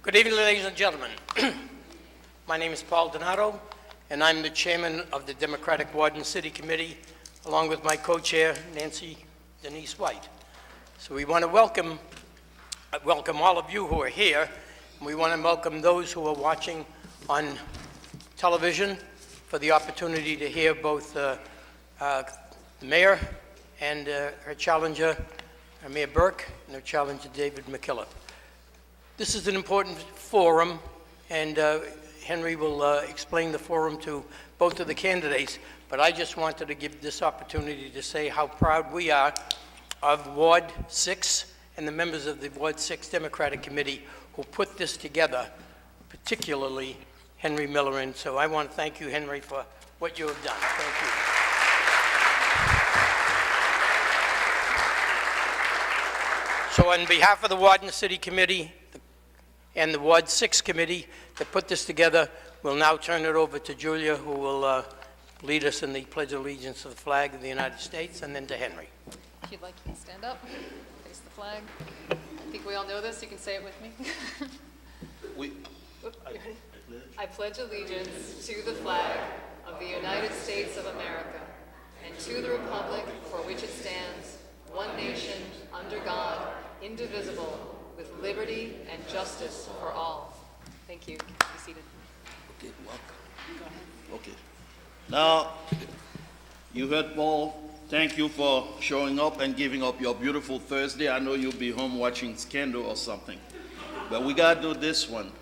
Good evening, ladies and gentlemen. My name is Paul Donato, and I'm the chairman of the Democratic Ward and City Committee, along with my co-chair, Nancy Denise White. So we want to welcome all of you who are here, and we want to welcome those who are watching on television for the opportunity to hear both the mayor and her challenger, Mayor Burke, and her challenger, David McKillop. This is an important forum, and Henry will explain the forum to both of the candidates, but I just wanted to give this opportunity to say how proud we are of Ward 6 and the members of the Ward 6 Democratic Committee who put this together, particularly Henry Miller. And so I want to thank you, Henry, for what you have done. Thank you. So on behalf of the Ward and City Committee and the Ward 6 Committee that put this together, we'll now turn it over to Julia, who will lead us in the Pledge of Allegiance to the flag of the United States, and then to Henry. If you'd like, you can stand up, face the flag. I think we all know this. You can say it with me. I pledge allegiance to the flag of the United States of America and to the republic for which it stands, one nation, under God, indivisible, with liberty and justice for all. Thank you. Be seated. Okay, welcome. Go ahead. Okay. Now, you heard Paul. Thank you for showing up and giving up your beautiful Thursday. I know you'll be home watching Scandal or something, but we gotta do this one.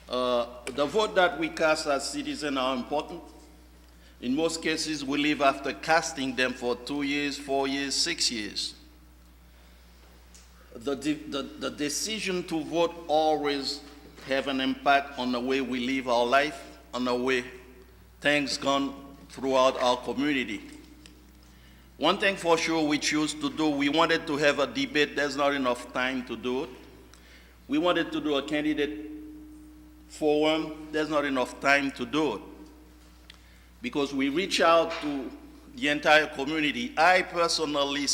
The vote that we cast as citizens are important. In most cases, we leave after casting them for 2 years, 4 years, 6 years. The decision to vote always have an impact on the way we live our life, on the way things gone throughout our community. One thing for sure we choose to do, we wanted to have a debate. There's not enough time to do it. We wanted to do a candidate forum. There's not enough time to do it. Because we reach out to the entire community. I personally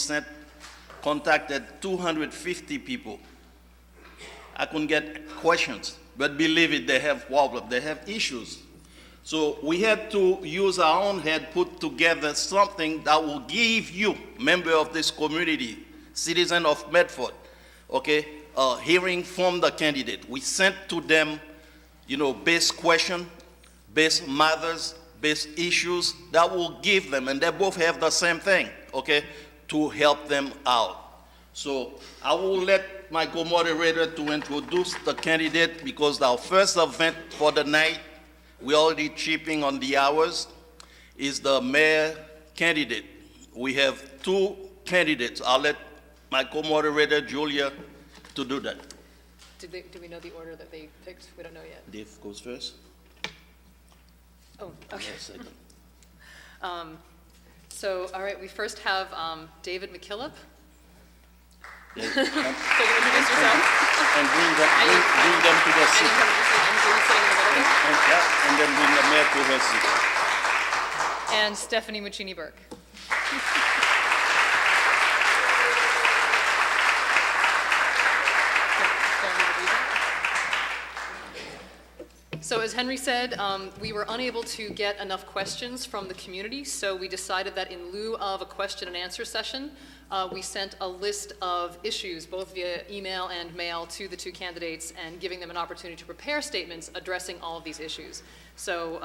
contacted 250 people. I couldn't get questions, but believe it, they have problems, they have issues. So we had to use our own head, put together something that will give you, member of this community, citizen of Medford, okay, hearing from the candidate. We sent to them, base question, base matters, base issues that will give them, and they both have the same thing, okay, to help them out. So I will let my co-moderator to introduce the candidate, because our first event for the night, we're already chipping on the hours, is the mayor candidate. We have 2 candidates. I'll let my co-moderator, Julia, to do that. Do we know the order that they picked? We don't know yet. Dave goes first. Oh, okay. Second. So, all right, we first have David McKillop. Yeah, So you introduce yourself. and bring them to the seat. And then bring the mayor to her seat. And Stephanie Muccini Burke. So as Henry said, we were unable to get enough questions from the community, so we decided that in lieu of a question and answer session, we sent a list of issues, both via email and mail, to the 2 candidates, and giving them an opportunity to prepare statements addressing all of these issues. So,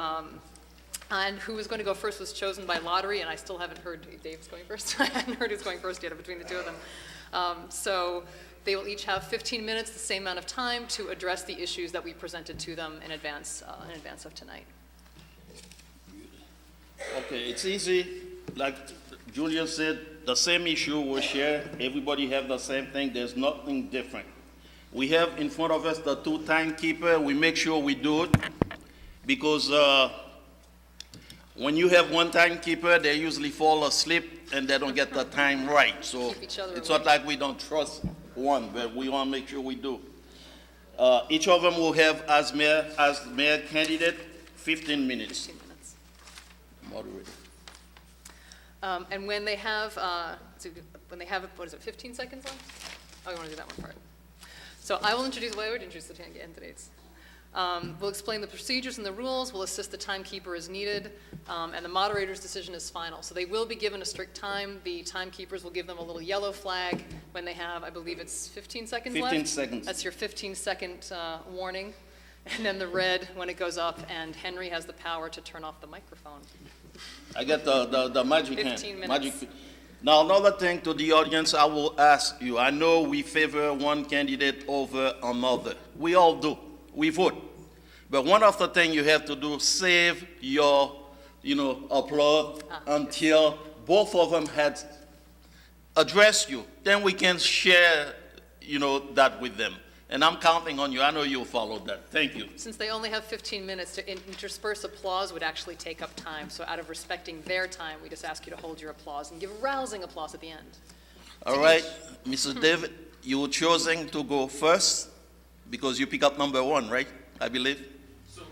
and who was going to go first was chosen by lottery, and I still haven't heard Dave's going first. I hadn't heard who's going first yet between the 2 of them. So they will each have 15 minutes, the same amount of time, to address the issues that we presented to them in advance of tonight. Okay, it's easy. Like Julia said, the same issue was shared. Everybody have the same thing. There's nothing different. We have in front of us the 2 timekeeper. We make sure we do it because when you have 1 timekeeper, they usually fall asleep and they don't get the time right. So it's not like we don't trust one, but we want to make sure we do. Each of them will have, as mayor candidate, 15 minutes. 15 minutes. Moderator. And when they have, when they have, what is it, 15 seconds left? Oh, you want to do that one part. So I will introduce, well, I would introduce the candidates. We'll explain the procedures and the rules, we'll assist the timekeeper as needed, and the moderator's decision is final. So they will be given a strict time. The timekeepers will give them a little yellow flag when they have, I believe it's 15 seconds left? 15 seconds. That's your 15-second warning. And then the red when it goes up, and Henry has the power to turn off the microphone. I get the magic hand. 15 minutes. Magic. Now, another thing to the audience, I will ask you. I know we favor one candidate over another. We all do. We vote. But one of the things you have to do, save your, applause until both of them had addressed you. Then we can share, that with them. And I'm counting on you. I know you'll follow that. Thank you. Since they only have 15 minutes, to intersperse applause would actually take up time. So out of respecting their time, we just ask you to hold your applause and give rousing applause at the end. All right, Mrs. David, you were chosen to go first because you pick up number 1, right? I believe. So,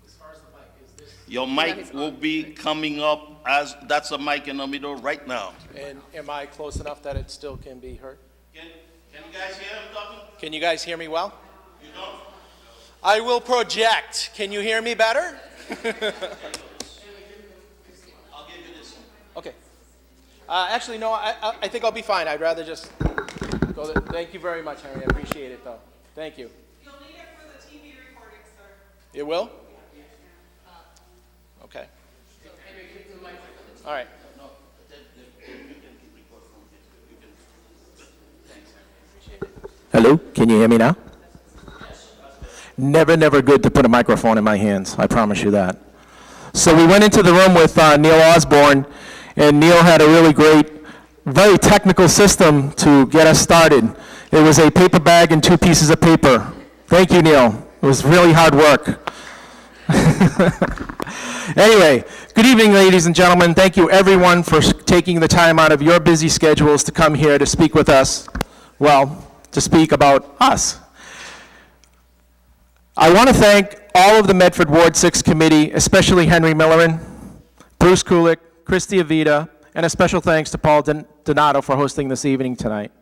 as far as the mic, is this? Your mic will be coming up as, that's a mic in the middle right now. And am I close enough that it still can be heard? Can you guys hear him talking? Can you guys hear me well? You don't? I will project. Can you hear me better? I'll give you this one. Okay. Actually, no, I think I'll be fine. I'd rather just go there. Thank you very much, Henry. I appreciate it, though. Thank you. You'll need it for the TV recording, sir. It will? Okay. All right. Hello, can you hear me now? Never good to put a microphone in my hands, I promise you that. So we went into the room with Neil Osborne, and Neil had a really great, very technical system to get us started. It was a paper bag and 2 pieces of paper. Thank you, Neil. It was really hard work. Anyway, good evening, ladies and gentlemen. Thank you, everyone, for taking the time out of your busy schedules to come here to speak with us. Well, to speak about us. I want to thank all of the Medford Ward 6 Committee, especially Henry Millerin, Bruce Kulik, Christy Avita, and a special thanks to Paul Donato for hosting this evening tonight.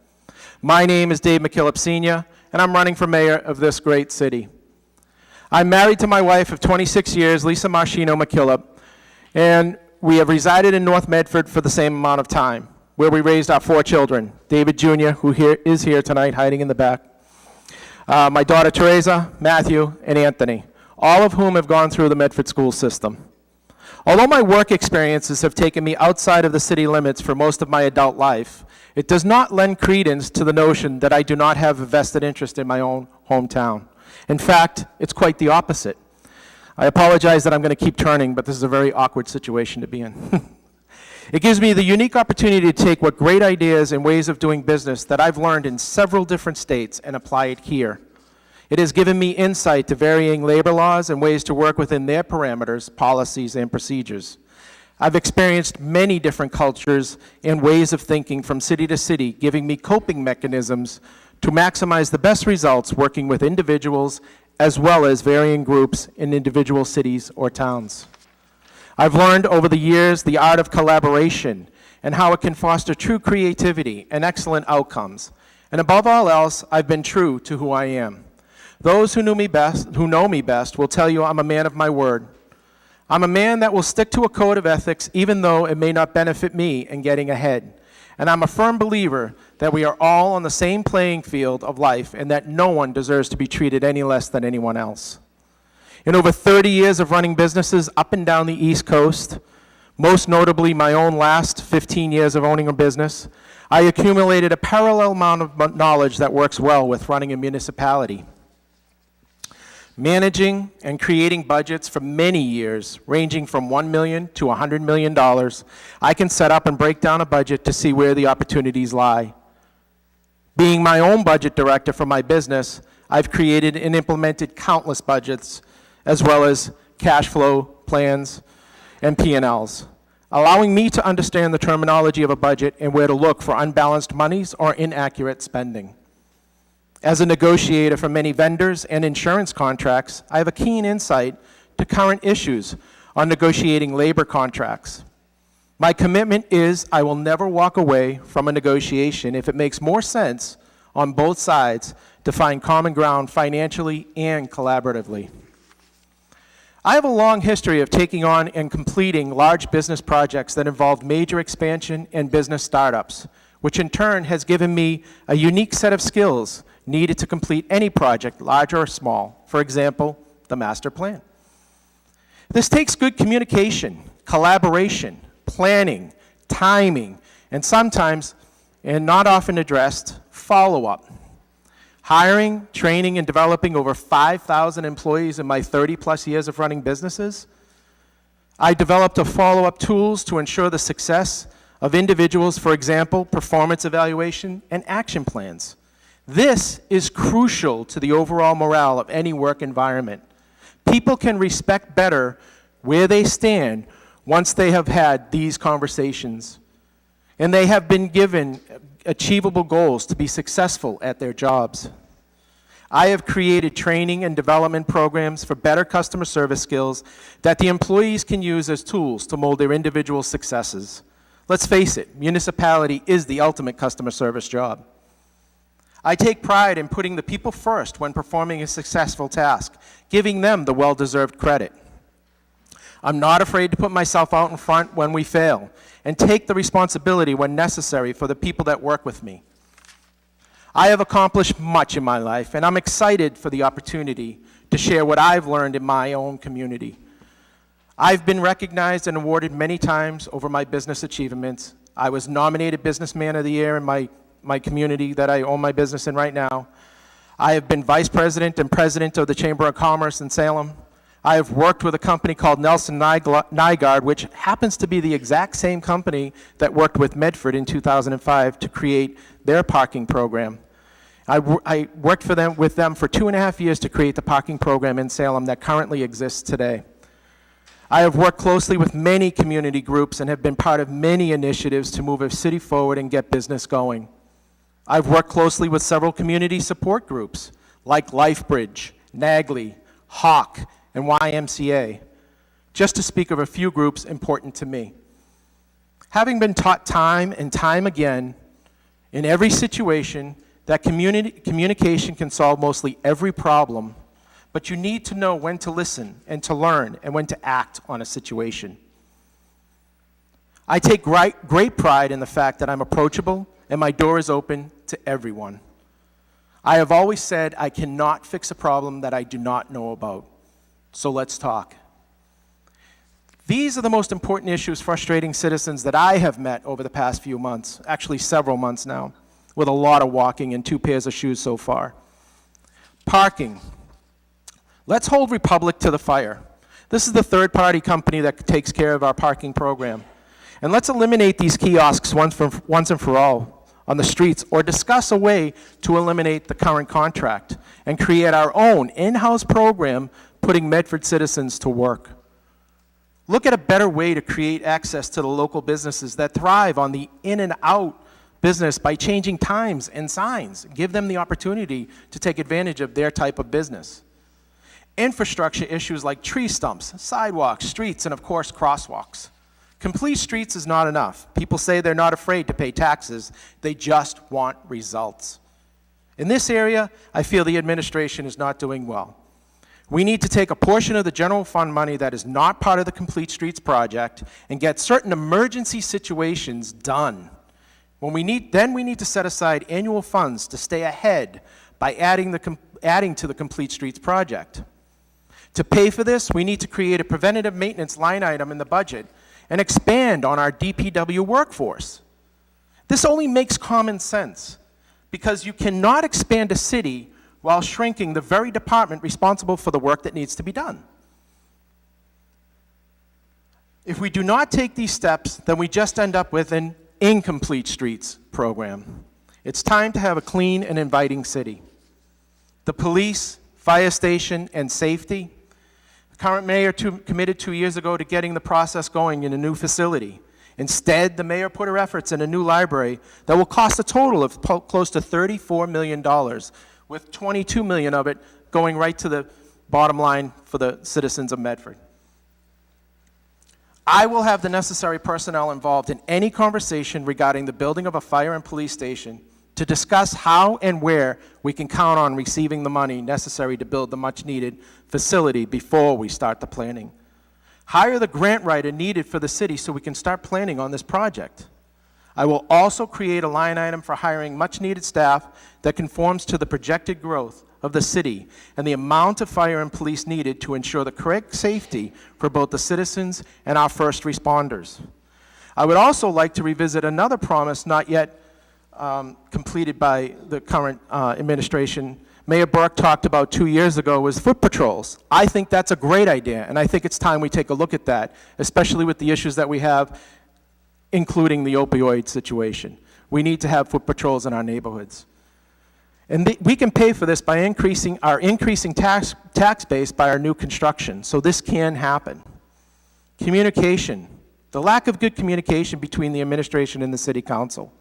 My name is Dave McKillop Sr., and I'm running for mayor of this great city. I'm married to my wife of 26 years, Lisa Marchino McKillop, and we have resided in North Medford for the same amount of time, where we raised our 4 children, David Jr., who is here tonight, hiding in the back, my daughter Teresa, Matthew, and Anthony, all of whom have gone through the Medford school system. Although my work experiences have taken me outside of the city limits for most of my adult life, it does not lend credence to the notion that I do not have a vested interest in my own hometown. In fact, it's quite the opposite. I apologize that I'm going to keep turning, but this is a very awkward situation to be in. It gives me the unique opportunity to take what great ideas and ways of doing business that I've learned in several different states and apply it here. It has given me insight to varying labor laws and ways to work within their parameters, policies, and procedures. I've experienced many different cultures and ways of thinking from city to city, giving me coping mechanisms to maximize the best results working with individuals as well as varying groups in individual cities or towns. I've learned over the years the art of collaboration and how it can foster true creativity and excellent outcomes. And above all else, I've been true to who I am. Those who know me best will tell you I'm a man of my word. I'm a man that will stick to a code of ethics even though it may not benefit me in getting ahead. And I'm a firm believer that we are all on the same playing field of life and that no one deserves to be treated any less than anyone else. In over 30 years of running businesses up and down the East Coast, most notably my own last 15 years of owning a business, I accumulated a parallel amount of knowledge that works well with running a municipality. Managing and creating budgets for many years, ranging from $1 million to $100 million, I can set up and break down a budget to see where the opportunities lie. Being my own budget director for my business, I've created and implemented countless budgets, as well as cash flow plans and P&Ls, allowing me to understand the terminology of a budget and where to look for unbalanced monies or inaccurate spending. As a negotiator for many vendors and insurance contracts, I have a keen insight to current issues on negotiating labor contracts. My commitment is I will never walk away from a negotiation if it makes more sense on both sides to find common ground financially and collaboratively. I have a long history of taking on and completing large business projects that involved major expansion and business startups, which in turn has given me a unique set of skills needed to complete any project, large or small. For example, the master plan. This takes good communication, collaboration, planning, timing, and sometimes, and not often addressed, follow-up. Hiring, training, and developing over 5,000 employees in my 30-plus years of running businesses, I developed a follow-up tools to ensure the success of individuals, for example, performance evaluation and action plans. This is crucial to the overall morale of any work environment. People can respect better where they stand once they have had these conversations, and they have been given achievable goals to be successful at their jobs. I have created training and development programs for better customer service skills that the employees can use as tools to mold their individual successes. Let's face it, municipality is the ultimate customer service job. I take pride in putting the people first when performing a successful task, giving them the well-deserved credit. I'm not afraid to put myself out in front when we fail and take the responsibility when necessary for the people that work with me. I have accomplished much in my life, and I'm excited for the opportunity to share what I've learned in my own community. I've been recognized and awarded many times over my business achievements. I was nominated Businessman of the Year in my community that I own my business in right now. I have been Vice President and President of the Chamber of Commerce in Salem. I have worked with a company called Nelson Nygaard, which happens to be the exact same company that worked with Medford in 2005 to create their parking program. I worked with them for 2.5 years to create the parking program in Salem that currently exists today. I have worked closely with many community groups and have been part of many initiatives to move a city forward and get business going. I've worked closely with several community support groups like LifeBridge, NAGLY, Hawk, and YMCA, just to speak of a few groups important to me. Having been taught time and time again in every situation that communication can solve mostly every problem, but you need to know when to listen and to learn and when to act on a situation. I take great pride in the fact that I'm approachable and my door is open to everyone. I have always said I cannot fix a problem that I do not know about. So let's talk. These are the most important issues frustrating citizens that I have met over the past few months, actually several months now, with a lot of walking and 2 pairs of shoes so far. Parking. Let's hold Republic to the fire. This is the third-party company that takes care of our parking program. And let's eliminate these kiosks once and for all on the streets, or discuss a way to eliminate the current contract and create our own in-house program putting Medford citizens to work. Look at a better way to create access to the local businesses that thrive on the in and out business by changing times and signs. Give them the opportunity to take advantage of their type of business. Infrastructure issues like tree stumps, sidewalks, streets, and of course crosswalks. Complete streets is not enough. People say they're not afraid to pay taxes. They just want results. In this area, I feel the administration is not doing well. We need to take a portion of the general fund money that is not part of the Complete Streets project and get certain emergency situations done. Then we need to set aside annual funds to stay ahead by adding to the Complete Streets project. To pay for this, we need to create a preventative maintenance line item in the budget and expand on our DPW workforce. This only makes common sense because you cannot expand a city while shrinking the very department responsible for the work that needs to be done. If we do not take these steps, then we just end up with an incomplete streets program. It's time to have a clean and inviting city. The police, fire station, and safety. The current mayor committed 2 years ago to getting the process going in a new facility. Instead, the mayor put her efforts in a new library that will cost a total of close to $34 million, with $22 million of it going right to the bottom line for the citizens of Medford. I will have the necessary personnel involved in any conversation regarding the building of a fire and police station to discuss how and where we can count on receiving the money necessary to build the much-needed facility before we start the planning. Hire the grant writer needed for the city so we can start planning on this project. I will also create a line item for hiring much-needed staff that conforms to the projected growth of the city and the amount of fire and police needed to ensure the correct safety for both the citizens and our first responders. I would also like to revisit another promise not yet completed by the current administration. Mayor Burke talked about 2 years ago was foot patrols. I think that's a great idea, and I think it's time we take a look at that, especially with the issues that we have, including the opioid situation. We need to have foot patrols in our neighborhoods. And we can pay for this by increasing tax base by our new construction, so this can happen. Communication. The lack of good communication between the administration and the city council.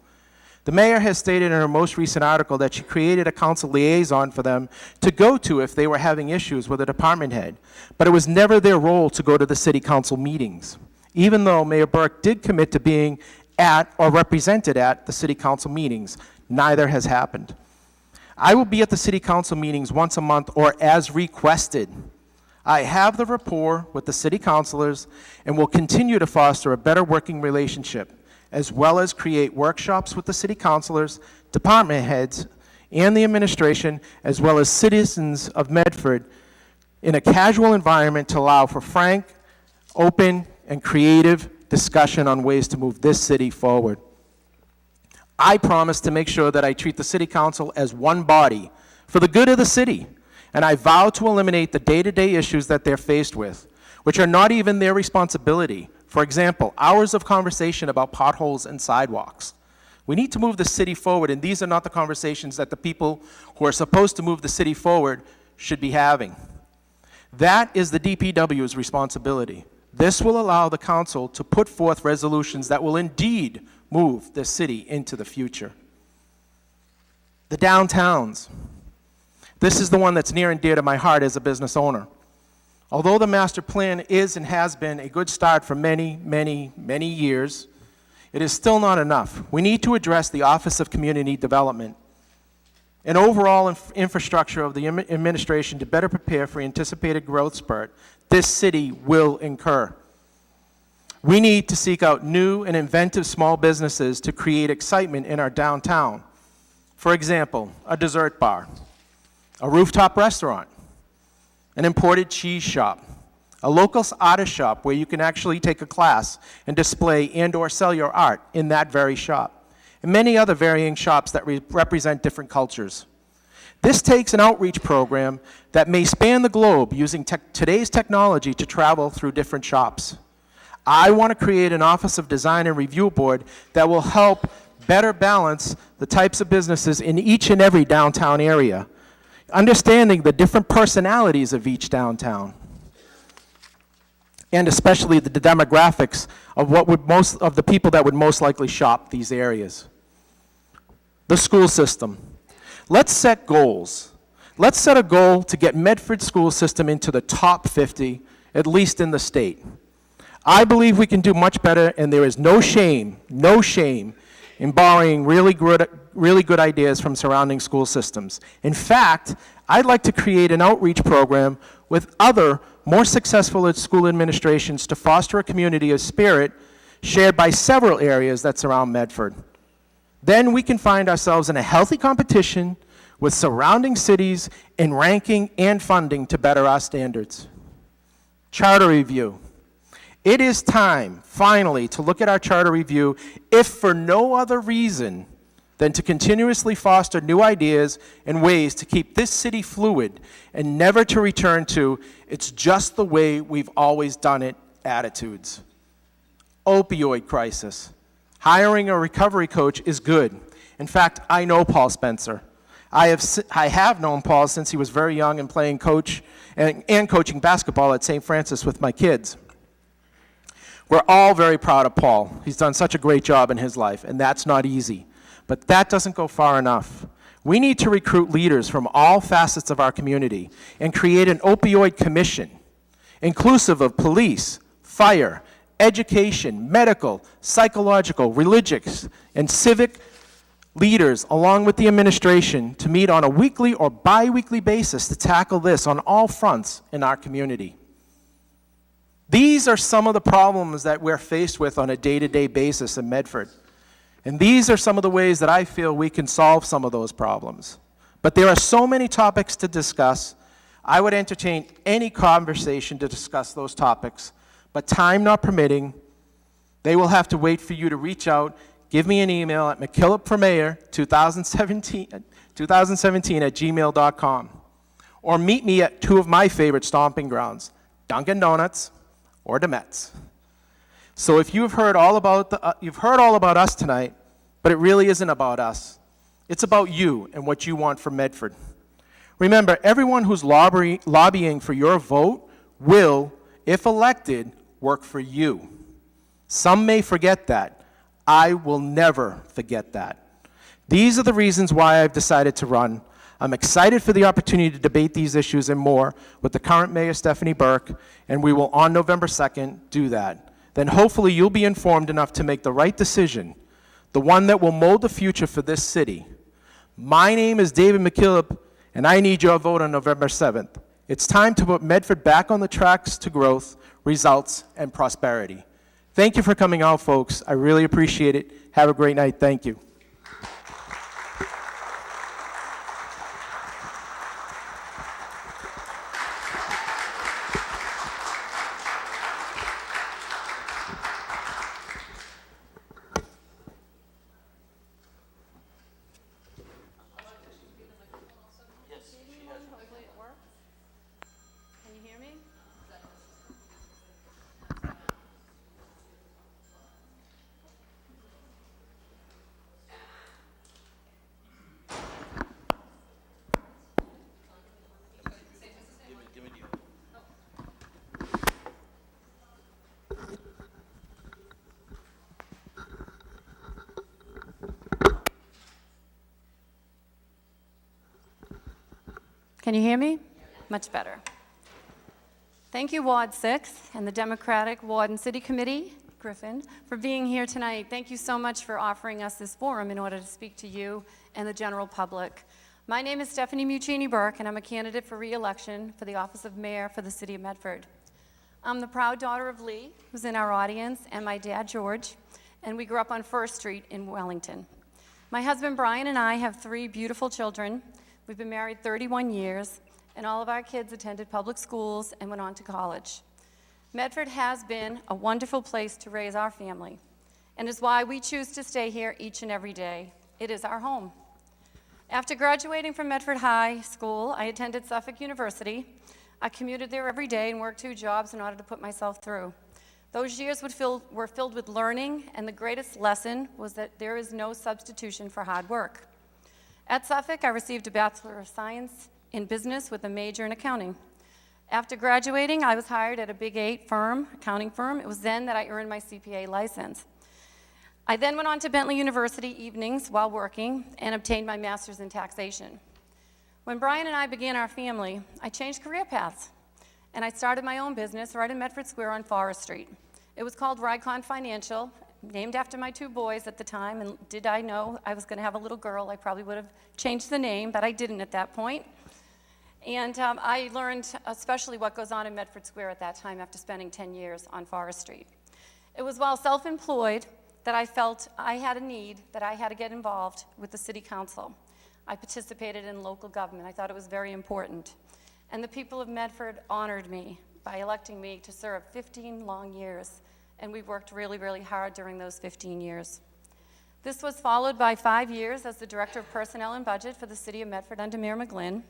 The mayor has stated in her most recent article that she created a council liaison for them to go to if they were having issues with a department head, but it was never their role to go to the city council meetings, even though Mayor Burke did commit to being at or represented at the city council meetings. Neither has happened. I will be at the city council meetings once a month or as requested. I have the rapport with the city councilors and will continue to foster a better working relationship, as well as create workshops with the city councilors, department heads, and the administration, as well as citizens of Medford in a casual environment to allow for frank, open, and creative discussion on ways to move this city forward. I promise to make sure that I treat the city council as one body for the good of the city, and I vow to eliminate the day-to-day issues that they're faced with, which are not even their responsibility. For example, hours of conversation about potholes and sidewalks. We need to move the city forward, and these are not the conversations that the people who are supposed to move the city forward should be having. That is the DPW's responsibility. This will allow the council to put forth resolutions that will indeed move the city into the future. The downtowns. This is the one that's near and dear to my heart as a business owner. Although the master plan is and has been a good start for many, many, many years, it is still not enough. We need to address the Office of Community Development and overall infrastructure of the administration to better prepare for anticipated growth spurt this city will incur. We need to seek out new and inventive small businesses to create excitement in our downtown. For example, a dessert bar, a rooftop restaurant, an imported cheese shop, a local artist shop where you can actually take a class and display and or sell your art in that very shop, and many other varying shops that represent different cultures. This takes an outreach program that may span the globe using today's technology to travel through different shops. I want to create an Office of Design and Review Board that will help better balance the types of businesses in each and every downtown area, understanding the different personalities of each downtown, and especially the demographics of of the people that would most likely shop these areas. The school system. Let's set goals. Let's set a goal to get Medford school system into the top 50, at least in the state. I believe we can do much better, and there is no shame in borrowing really good ideas from surrounding school systems. In fact, I'd like to create an outreach program with other more successful school administrations to foster a community of spirit shared by several areas that surround Medford. Then we can find ourselves in a healthy competition with surrounding cities in ranking and funding to better our standards. Charter review. It is time, finally, to look at our charter review, if for no other reason than to continuously foster new ideas and ways to keep this city fluid and never to return to, it's just the way we've always done it attitudes. Opioid crisis. Hiring a recovery coach is good. In fact, I know Paul Spencer. I have known Paul since he was very young and playing coach and coaching basketball at St. Francis with my kids. We're all very proud of Paul. He's done such a great job in his life, and that's not easy. But that doesn't go far enough. We need to recruit leaders from all facets of our community and create an opioid commission, inclusive of police, fire, education, medical, psychological, religious, and civic leaders, along with the administration, to meet on a weekly or bi-weekly basis to tackle this on all fronts in our community. These are some of the problems that we're faced with on a day-to-day basis in Medford. And these are some of the ways that I feel we can solve some of those problems. But there are so many topics to discuss. I would entertain any conversation to discuss those topics, but time not permitting, they will have to wait for you to reach out. Give me an email at mckillopformayor2017 or meet me at two of my favorite stomping grounds, Dunkin' Donuts or Demet's. So if you've heard all about us tonight, but it really isn't about us. It's about you and what you want from Medford. Remember, everyone who's lobbying for your vote will, if elected, work for you. Some may forget that. I will never forget that. These are the reasons why I've decided to run. I'm excited for the opportunity to debate these issues and more with the current Mayor, Stephanie Burke, and we will, on November 2nd, do that. Then hopefully you'll be informed enough to make the right decision, the one that will mold the future for this city. My name is David McKillop, and I need your vote on November 7th. It's time to put Medford back on the tracks to growth, results, and prosperity. Thank you for coming out, folks. I really appreciate it. Have a great night. Thank you. Can you hear me? Can you hear me? Much better. Thank you, Ward 6 and the Democratic Ward and City Committee, Griffin, for being here tonight. Thank you so much for offering us this forum in order to speak to you and the general public. My name is Stephanie Muccini Burke, and I'm a candidate for re-election for the office of mayor for the city of Medford. I'm the proud daughter of Lee, who's in our audience, and my dad, George, and we grew up on First Street in Wellington. My husband, Brian, and I have 3 beautiful children. We've been married 31 years, and all of our kids attended public schools and went on to college. Medford has been a wonderful place to raise our family, and is why we choose to stay here each and every day. It is our home. After graduating from Medford High School, I attended Suffolk University. I commuted there every day and worked 2 jobs in order to put myself through. Those years were filled with learning, and the greatest lesson was that there is no substitution for hard work. At Suffolk, I received a Bachelor of Science in Business with a major in accounting. After graduating, I was hired at a Big 8 firm, accounting firm. It was then that I earned my CPA license. I then went on to Bentley University evenings while working and obtained my master's in taxation. When Brian and I began our family, I changed career paths, and I started my own business right in Medford Square on Forest Street. It was called Rycon Financial, named after my 2 boys at the time, and did I know I was going to have a little girl, I probably would have changed the name, but I didn't at that point. And I learned especially what goes on in Medford Square at that time after spending 10 years on Forest Street. It was while self-employed that I felt I had a need, that I had to get involved with the city council. I participated in local government. I thought it was very important. And the people of Medford honored me by electing me to serve 15 long years. And we worked really, really hard during those 15 years. This was followed by 5 years as the Director of Personnel and Budget for the City of Medford under Mayor McGlynn.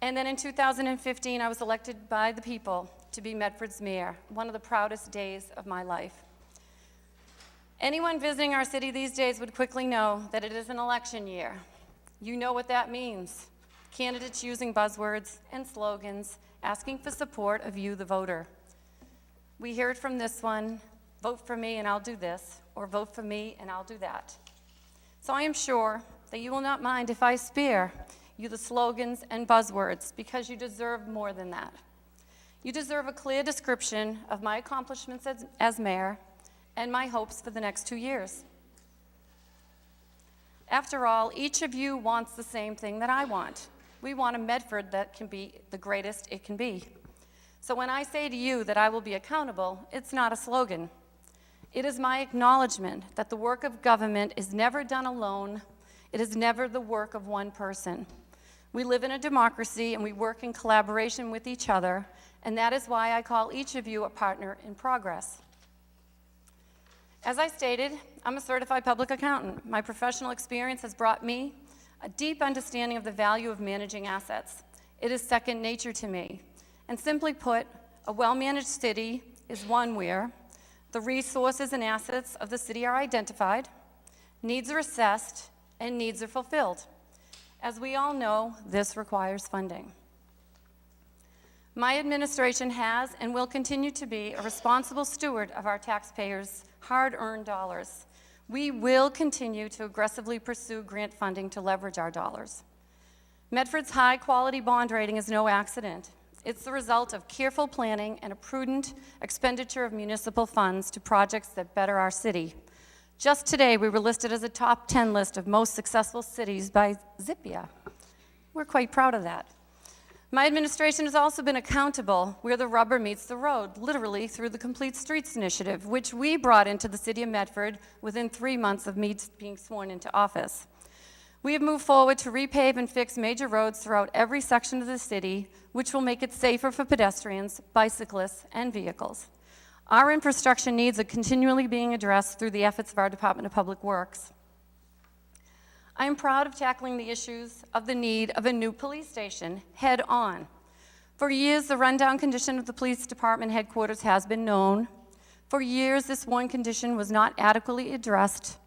And then in 2015, I was elected by the people to be Medford's mayor, one of the proudest days of my life. Anyone visiting our city these days would quickly know that it is an election year. You know what that means. Candidates using buzzwords and slogans, asking for support of you, the voter. We hear it from this one, vote for me and I'll do this, or vote for me and I'll do that. So I am sure that you will not mind if I spare you the slogans and buzzwords, because you deserve more than that. You deserve a clear description of my accomplishments as mayor and my hopes for the next 2 years. After all, each of you wants the same thing that I want. We want a Medford that can be the greatest it can be. So when I say to you that I will be accountable, it's not a slogan. It is my acknowledgement that the work of government is never done alone. It is never the work of one person. We live in a democracy and we work in collaboration with each other, and that is why I call each of you a partner in progress. As I stated, I'm a certified public accountant. My professional experience has brought me a deep understanding of the value of managing assets. It is second nature to me. And simply put, a well-managed city is one where the resources and assets of the city are identified, needs are assessed, and needs are fulfilled. As we all know, this requires funding. My administration has and will continue to be a responsible steward of our taxpayers' hard-earned dollars. We will continue to aggressively pursue grant funding to leverage our dollars. Medford's high-quality bond rating is no accident. It's the result of careful planning and a prudent expenditure of municipal funds to projects that better our city. Just today, we were listed as a top 10 list of most successful cities by Zippia. We're quite proud of that. My administration has also been accountable where the rubber meets the road, literally through the Complete Streets Initiative, which we brought into the city of Medford within 3 months of me being sworn into office. We have moved forward to repave and fix major roads throughout every section of the city, which will make it safer for pedestrians, bicyclists, and vehicles. Our infrastructure needs are continually being addressed through the efforts of our Department of Public Works. I am proud of tackling the issues of the need of a new police station head on. For years, the rundown condition of the police department headquarters has been known. For years, this one condition was not adequately addressed,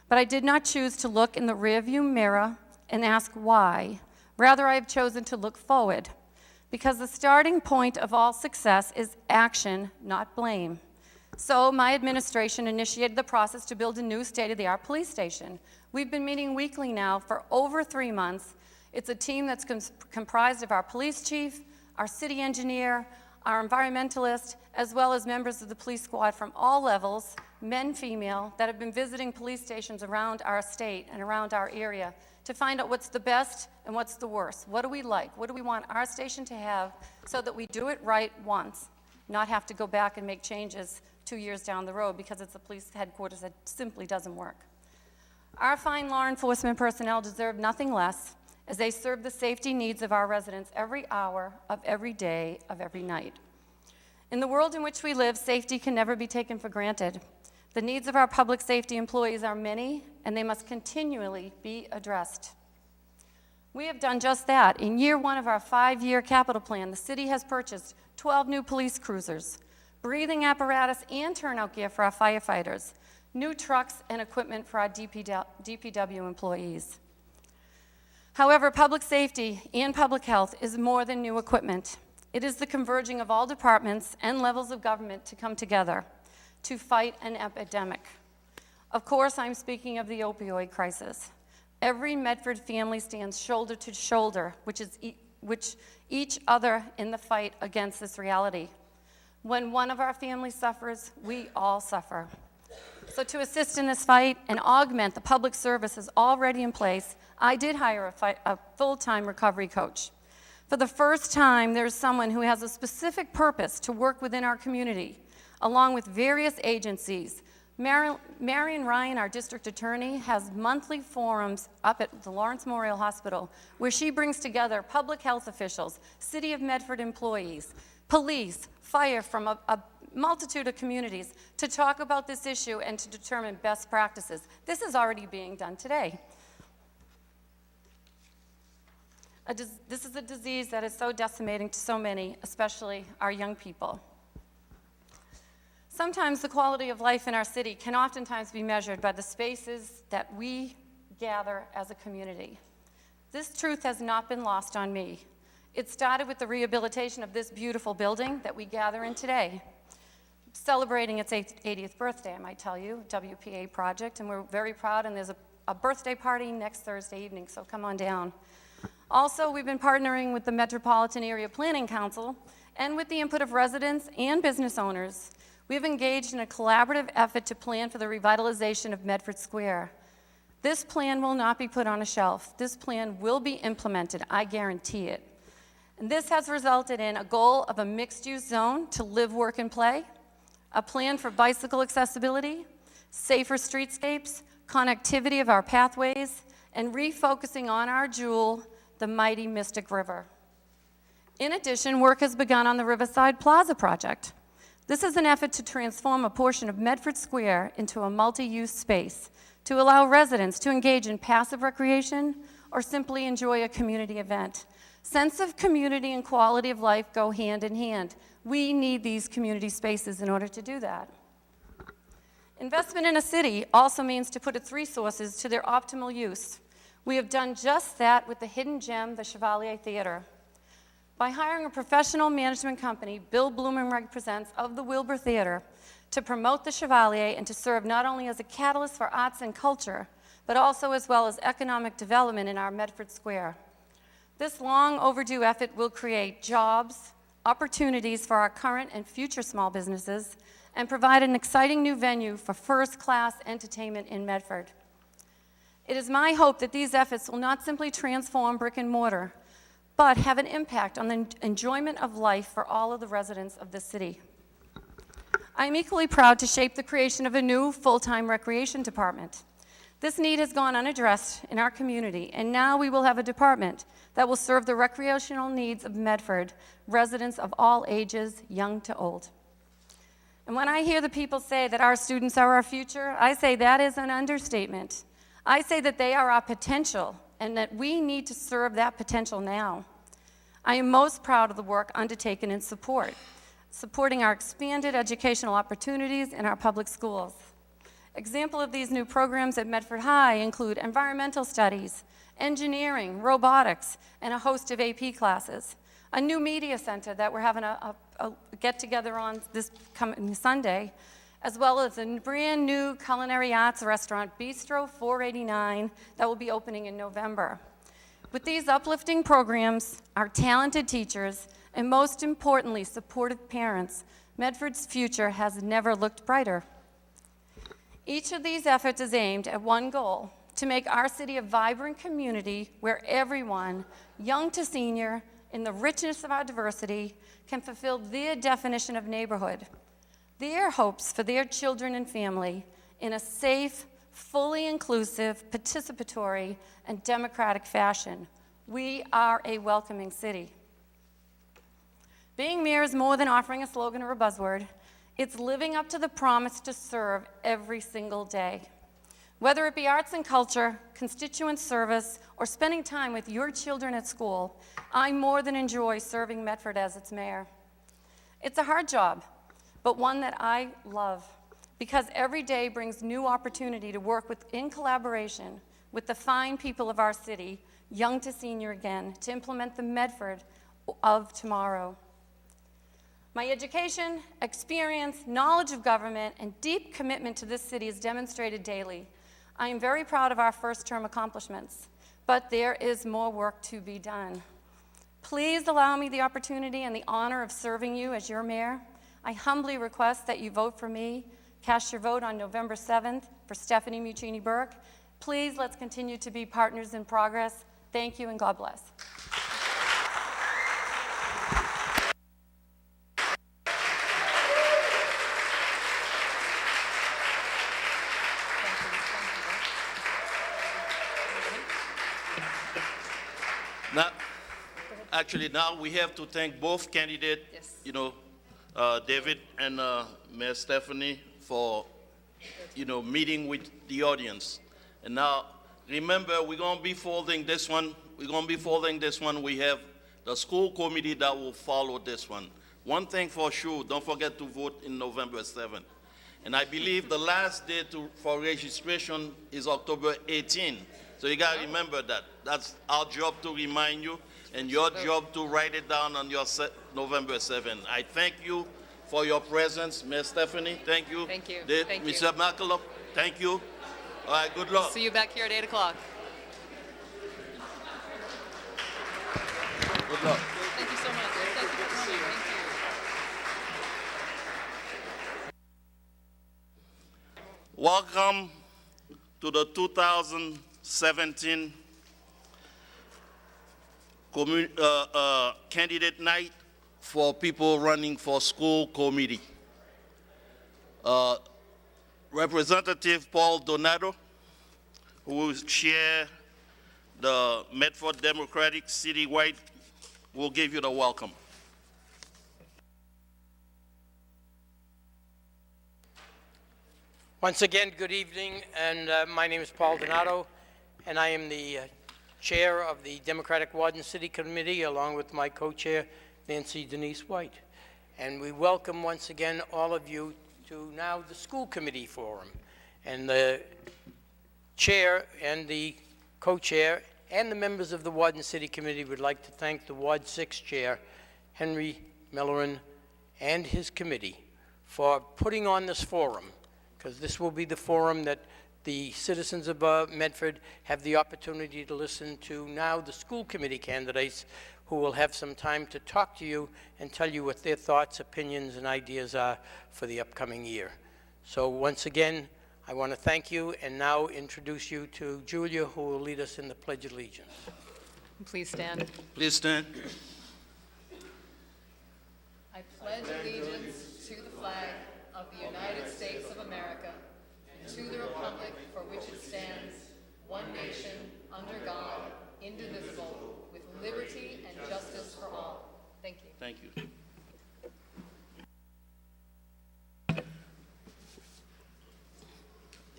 but I did not choose to look in the rearview mirror and ask why. Rather, I have chosen to look forward, because the starting point of all success is action, not blame. So my administration initiated the process to build a new state-of-the-art police station. We've been meeting weekly now for over 3 months. It's a team that's comprised of our police chief, our city engineer, our environmentalist, as well as members of the police squad from all levels, men, female, that have been visiting police stations around our state and around our area to find out what's the best and what's the worst. What do we like? What do we want our station to have so that we do it right once, not have to go back and make changes 2 years down the road because it's a police headquarters that simply doesn't work. Our fine law enforcement personnel deserve nothing less as they serve the safety needs of our residents every hour of every day of every night. In the world in which we live, safety can never be taken for granted. The needs of our public safety employees are many, and they must continually be addressed. We have done just that. In year 1 of our 5-year capital plan, the city has purchased 12 new police cruisers, breathing apparatus and turnout gear for our firefighters, new trucks and equipment for our DPW employees. However, public safety and public health is more than new equipment. It is the converging of all departments and levels of government to come together to fight an epidemic. Of course, I'm speaking of the opioid crisis. Every Medford family stands shoulder to shoulder, which each other in the fight against this reality. When one of our families suffers, we all suffer. So to assist in this fight and augment the public services already in place, I did hire a full-time recovery coach. For the first time, there's someone who has a specific purpose to work within our community, along with various agencies. Marion Ryan, our district attorney, has monthly forums up at the Lawrence Memorial Hospital where she brings together public health officials, City of Medford employees, police, fire from a multitude of communities to talk about this issue and to determine best practices. This is already being done today. This is a disease that is so decimating to so many, especially our young people. Sometimes the quality of life in our city can oftentimes be measured by the spaces that we gather as a community. This truth has not been lost on me. It started with the rehabilitation of this beautiful building that we gather in today, celebrating its 80th birthday, I might tell you, WPA project, and we're very proud, and there's a birthday party next Thursday evening, so come on down. Also, we've been partnering with the Metropolitan Area Planning Council and with the input of residents and business owners, we have engaged in a collaborative effort to plan for the revitalization of Medford Square. This plan will not be put on a shelf. This plan will be implemented, I guarantee it. And this has resulted in a goal of a mixed-use zone to live, work, and play, a plan for bicycle accessibility, safer streetscapes, connectivity of our pathways, and refocusing on our jewel, the mighty Mystic River. In addition, work has begun on the Riverside Plaza project. This is an effort to transform a portion of Medford Square into a multi-use space to allow residents to engage in passive recreation or simply enjoy a community event. Sense of community and quality of life go hand in hand. We need these community spaces in order to do that. Investment in a city also means to put its resources to their optimal use. We have done just that with the hidden gem, the Chevalier Theater. By hiring a professional management company, Bill Blumenreg Presents of the Wilbur Theater, to promote the Chevalier and to serve not only as a catalyst for arts and culture, but also as well as economic development in our Medford Square. This long overdue effort will create jobs, opportunities for our current and future small businesses, and provide an exciting new venue for first-class entertainment in Medford. It is my hope that these efforts will not simply transform brick and mortar, but have an impact on the enjoyment of life for all of the residents of the city. I am equally proud to shape the creation of a new full-time recreation department. This need has gone unaddressed in our community, and now we will have a department that will serve the recreational needs of Medford, residents of all ages, young to old. And when I hear the people say that our students are our future, I say that is an understatement. I say that they are our potential, and that we need to serve that potential now. I am most proud of the work undertaken in supporting our expanded educational opportunities in our public schools. Examples of these new programs at Medford High include environmental studies, engineering, robotics, and a host of AP classes. A new media center that we're having a get-together on this coming Sunday, as well as a brand new culinary arts restaurant, Bistro 489, that will be opening in November. With these uplifting programs, our talented teachers, and most importantly, supportive parents, Medford's future has never looked brighter. Each of these efforts is aimed at one goal: to make our city a vibrant community where everyone, young to senior, in the richness of our diversity, can fulfill their definition of neighborhood, their hopes for their children and family in a safe, fully inclusive, participatory, and democratic fashion. We are a welcoming city. Being mayor is more than offering a slogan or a buzzword. It's living up to the promise to serve every single day. Whether it be arts and culture, constituent service, or spending time with your children at school, I more than enjoy serving Medford as its mayor. It's a hard job, but one that I love, because every day brings new opportunity to work in collaboration with the fine people of our city, young to senior again, to implement the Medford of tomorrow. My education, experience, knowledge of government, and deep commitment to this city is demonstrated daily. I am very proud of our first-term accomplishments, but there is more work to be done. Please allow me the opportunity and the honor of serving you as your mayor. I humbly request that you vote for me. Cast your vote on November 7th for Stephanie Muccini-Burke. Please, let's continue to be partners in progress. Thank you, and God bless. Now we have to thank both candidates, Yes. David and Mayor Stephanie, for, meeting with the audience. And now, remember, we're going to be folding this one. We have the school committee that will follow this one. One thing for sure, don't forget to vote in November 7th. And I believe the last day for registration is October 18th. So you got to remember that. That's our job to remind you, and your job to write it down on your November 7th. I thank you for your presence, Ms. Stephanie. Thank you. Thank you. Dave, Thank you. Mr. McCullough, thank you. All right, good luck. See you back here at 8 o'clock. Good luck. Thank you so much. Thank you for coming. Thank you. Welcome to the 2017 candidate night for people running for school committee. Representative Paul Donato, who will chair the Medford Democratic Citywide, will give you the welcome. Once again, good evening, and my name is Paul Donato, and I am the chair of the Democratic Ward and City Committee, along with my co-chair, Nancy Denise White. And we welcome once again all of you to now the School Committee Forum. And the chair and the co-chair and the members of the Ward and City Committee would like to thank the Ward 6 Chair, Henry Millerin, and his committee for putting on this forum, because this will be the forum that the citizens of Medford have the opportunity to listen to now the school committee candidates, who will have some time to talk to you and tell you what their thoughts, opinions, and ideas are for the upcoming year. So once again, I want to thank you and now introduce you to Julia, who will lead us in the Pledge of Allegiance. Please stand. Please stand. I pledge allegiance to the flag of the United States of America and to the republic for which it stands, one nation, under God, indivisible, with liberty and justice for all. Thank you. Thank you.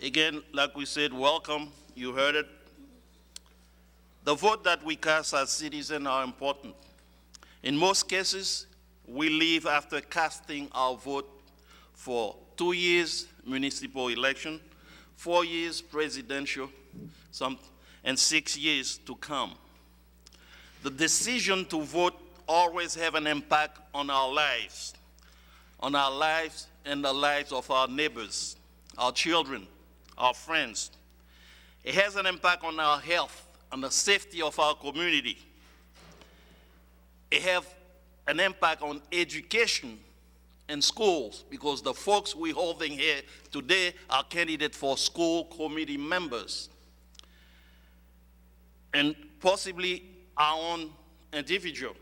Again, like we said, welcome. You heard it. The vote that we cast as citizens are important. In most cases, we leave after casting our vote for 2 years municipal election, 4 years presidential, and 6 years to come. The decision to vote always have an impact on our lives and the lives of our neighbors, our children, our friends. It has an impact on our health and the safety of our community. It has an impact on education in schools, because the folks we're holding here today are candidates for school committee members, and possibly our own individual.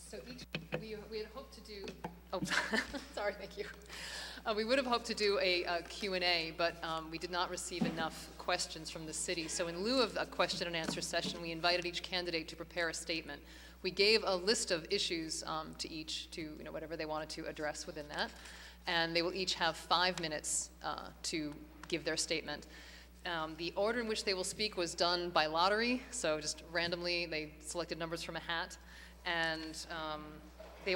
So we had hoped to do, oh, sorry, thank you. We would have hoped to do a Q&A, but we did not receive enough questions from the city. So in lieu of a question and answer session, we invited each candidate to prepare a statement. We gave a list of issues to each, to whatever they wanted to address within that, and they will each have 5 minutes to give their statement. The order in which they will speak was done by lottery, so just randomly they selected numbers from a hat, and we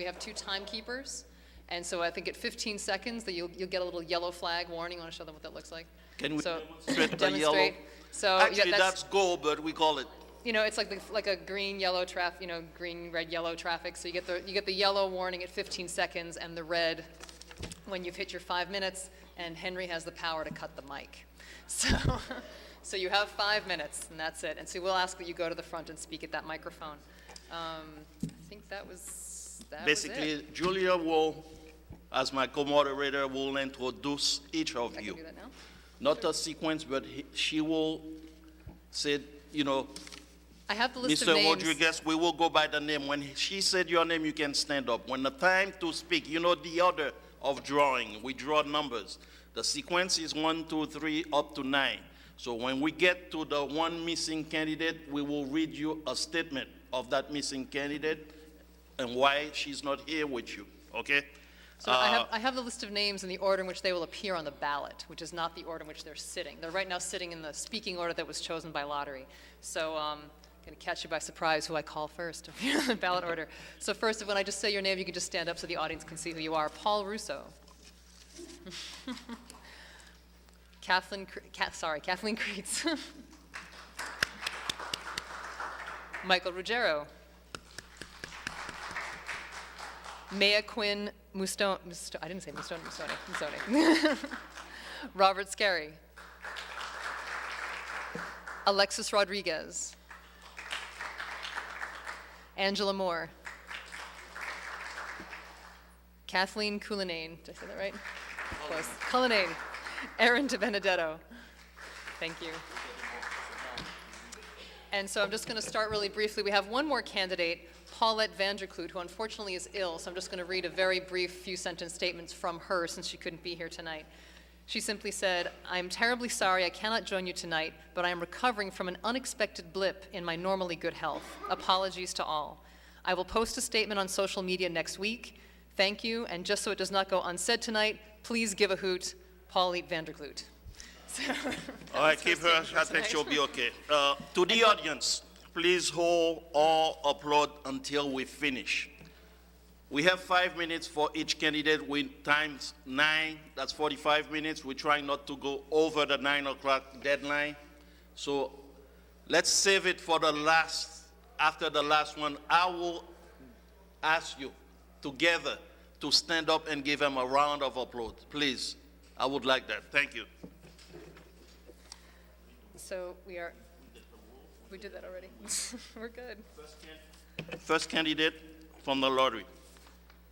have 2 timekeepers. And so I think at 15 seconds that you'll get a little yellow flag warning. I want to show them what that looks like. Can we So, demonstrate the yellow? So Actually, yeah, that's gold, but we call it. it's like a green, yellow traffic. Green, red, yellow traffic. So you get the yellow warning at 15 seconds, and the red when you've hit your 5 minutes. And Henry has the power to cut the mic. So you have 5 minutes, and that's it. And so we'll ask that you go to the front and speak at that microphone. I think that was Basically, it. Julia will, as my co-moderator, will introduce each of I you. can do that now. Not a sequence, but she will say, I have the list of Mr. names. Rodriguez, we will go by the name. When she said your name, you can stand up. When the time to speak, the order of drawing, we draw numbers. The sequence is 1, 2, 3, up to 9. So when we get to the one missing candidate, we will read you a statement of that missing candidate and why she's not here with you, okay? So I have the list of names in the order in which they will appear on the ballot, which is not the order in which they're sitting. They're right now sitting in the speaking order that was chosen by lottery. So I'm going to catch you by surprise who I call first in the ballot order. So first, when I just say your name, you can just stand up so the audience can see who you are. Paul Russo. Kathleen Creets. Michael Ruggiero. Maya Quinn Mustone. I didn't say Mustone. Mustone. Robert Scarry. Alexis Rodriguez. Angela Moore. Kathleen Culinane. Did I say that right? Close. Culinane. Aaron DiBenedetto. Thank you. And so I'm just going to start really briefly. We have one more candidate, Paulette Vanderkloot, who unfortunately is ill, so I'm just going to read a very brief few sentence statements from her since she couldn't be here tonight. She simply said, "I'm terribly sorry I cannot join you tonight, but I am recovering from an unexpected blip in my normally good health. Apologies to all. I will post a statement on social media next week. Thank you, and just so it does not go unsaid tonight, please give a hoot, Paulette Vanderkloot." So, All right, keep her. I think she'll be okay. To the audience, please hold or applaud until we finish. We have 5 minutes for each candidate. We times 9, that's 45 minutes. We're trying not to go over the 9 o'clock deadline. So let's save it for the last, after the last one. I will ask you together to stand up and give them a round of applause. Please, I would like that. Thank you. so we did that already. We're good. First candidate from the lottery.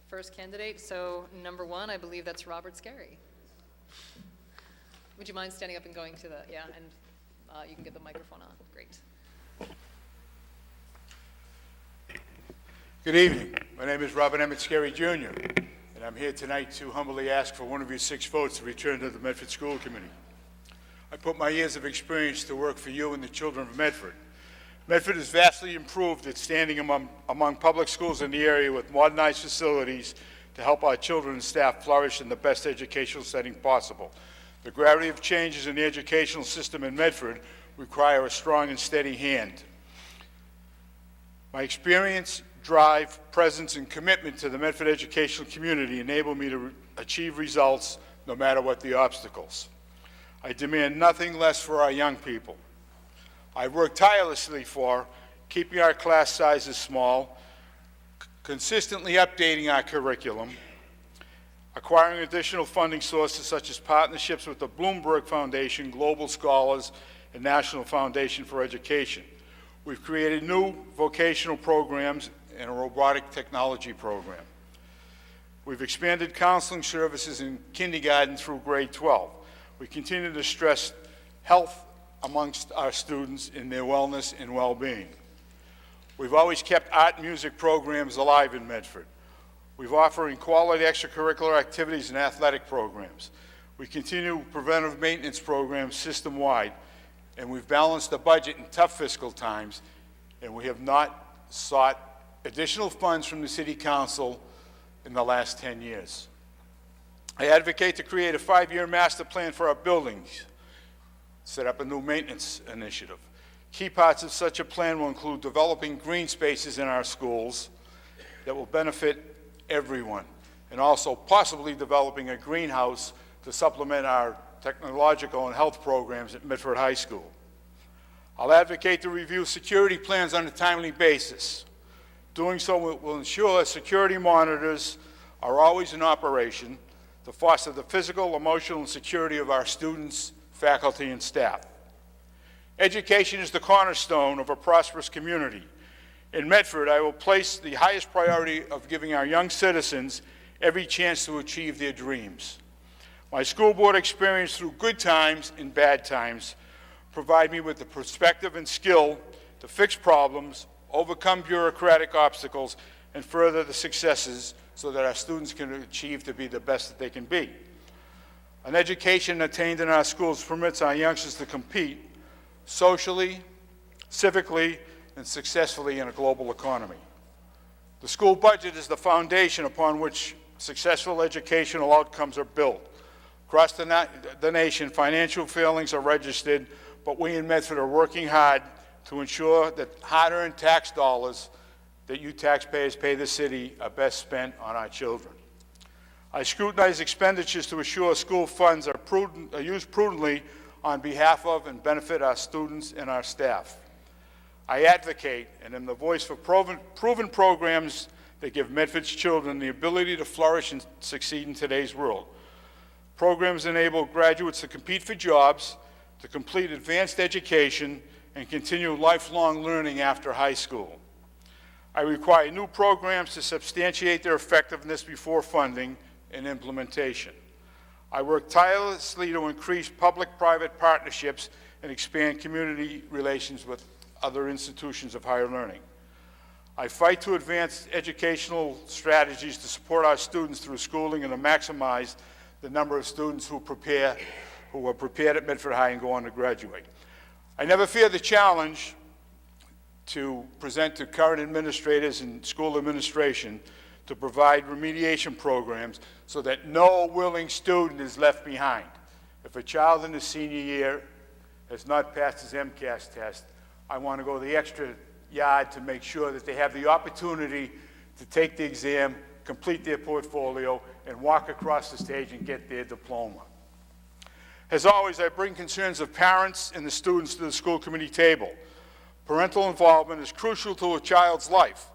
First candidate, so number 1, I believe that's Robert Scarry. Would you mind standing up and going to the, yeah, and you can get the microphone on. Great. Good evening. My name is Robert Emmett Scarry Jr., and I'm here tonight to humbly ask for one of your 6 votes to return to the Medford School Committee. I put my years of experience to work for you and the children of Medford. Medford has vastly improved its standing among public schools in the area with modernized facilities to help our children and staff flourish in the best educational setting possible. The gravity of changes in the educational system in Medford require a strong and steady hand. My experience, drive, presence, and commitment to the Medford educational community enable me to achieve results no matter what the obstacles. I demand nothing less for our young people. I work tirelessly for keeping our class sizes small, consistently updating our curriculum, acquiring additional funding sources such as partnerships with the Bloomberg Foundation, Global Scholars, and National Foundation for Education. We've created new vocational programs and a robotic technology program. We've expanded counseling services in kindergarten through grade 12. We continue to stress health amongst our students in their wellness and well-being. We've always kept art and music programs alive in Medford. We've offering quality extracurricular activities and athletic programs. We continue preventive maintenance programs system-wide, and we've balanced the budget in tough fiscal times, and we have not sought additional funds from the City Council in the last 10 years. I advocate to create a 5-year master plan for our buildings, set up a new maintenance initiative. Key parts of such a plan will include developing green spaces in our schools that will benefit everyone, and also possibly developing a greenhouse to supplement our technological and health programs at Medford High School. I'll advocate to review security plans on a timely basis. Doing so will ensure security monitors are always in operation to foster the physical, emotional, and security of our students, faculty, and staff. Education is the cornerstone of a prosperous community. In Medford, I will place the highest priority of giving our young citizens every chance to achieve their dreams. My school board experience through good times and bad times provide me with the perspective and skill to fix problems, overcome bureaucratic obstacles, and further the successes so that our students can achieve to be the best that they can be. An education attained in our schools permits our youngsters to compete socially, civically, and successfully in a global economy. The school budget is the foundation upon which successful educational outcomes are built. Across the nation, financial failings are registered, but we in Medford are working hard to ensure that hard-earned tax dollars that you taxpayers pay the city are best spent on our children. I scrutinize expenditures to assure school funds are used prudently on behalf of and benefit our students and our staff. I advocate and am the voice for proven programs that give Medford's children the ability to flourish and succeed in today's world. Programs enable graduates to compete for jobs, to complete advanced education, and continue lifelong learning after high school. I require new programs to substantiate their effectiveness before funding and implementation. I work tirelessly to increase public-private partnerships and expand community relations with other institutions of higher learning. I fight to advance educational strategies to support our students through schooling and to maximize the number of students who are prepared at Medford High and go on to graduate. I never fear the challenge to present to current administrators and school administration to provide remediation programs so that no willing student is left behind. If a child in his senior year has not passed his MCAS test, I want to go the extra yard to make sure that they have the opportunity to take the exam, complete their portfolio, and walk across the stage and get their diploma. As always, I bring concerns of parents and the students to the school committee table. Parental involvement is crucial to a child's life.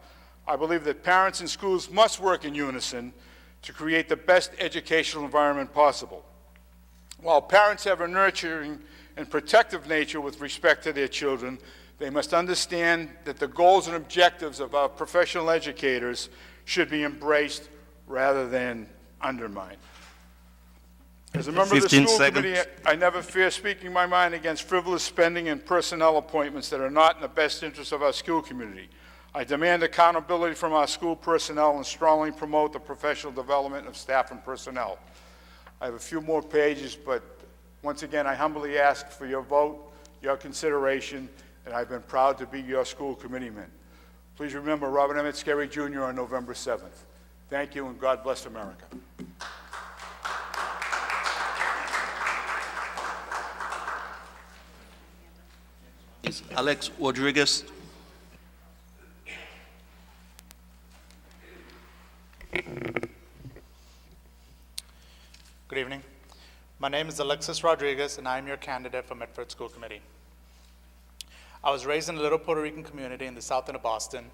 I believe that parents and schools must work in unison to create the best educational environment possible. While parents have a nurturing and protective nature with respect to their children, they must understand that the goals and objectives of our professional educators should be embraced rather than undermined. As a member of the 15 school seconds. committee, I never fear speaking my mind against frivolous spending and personnel appointments that are not in the best interest of our school community. I demand accountability from our school personnel and strongly promote the professional development of staff and personnel. I have a few more pages, but once again, I humbly ask for your vote, your consideration, and I've been proud to be your school committeeman. Please remember Robert Emmett Scarry Jr. on November 7th. Thank you, and God bless America. Is Alex Rodriguez. Good evening. My name is Alexis Rodriguez, and I am your candidate for Medford School Committee. I was raised in a little Puerto Rican community in the south end of Boston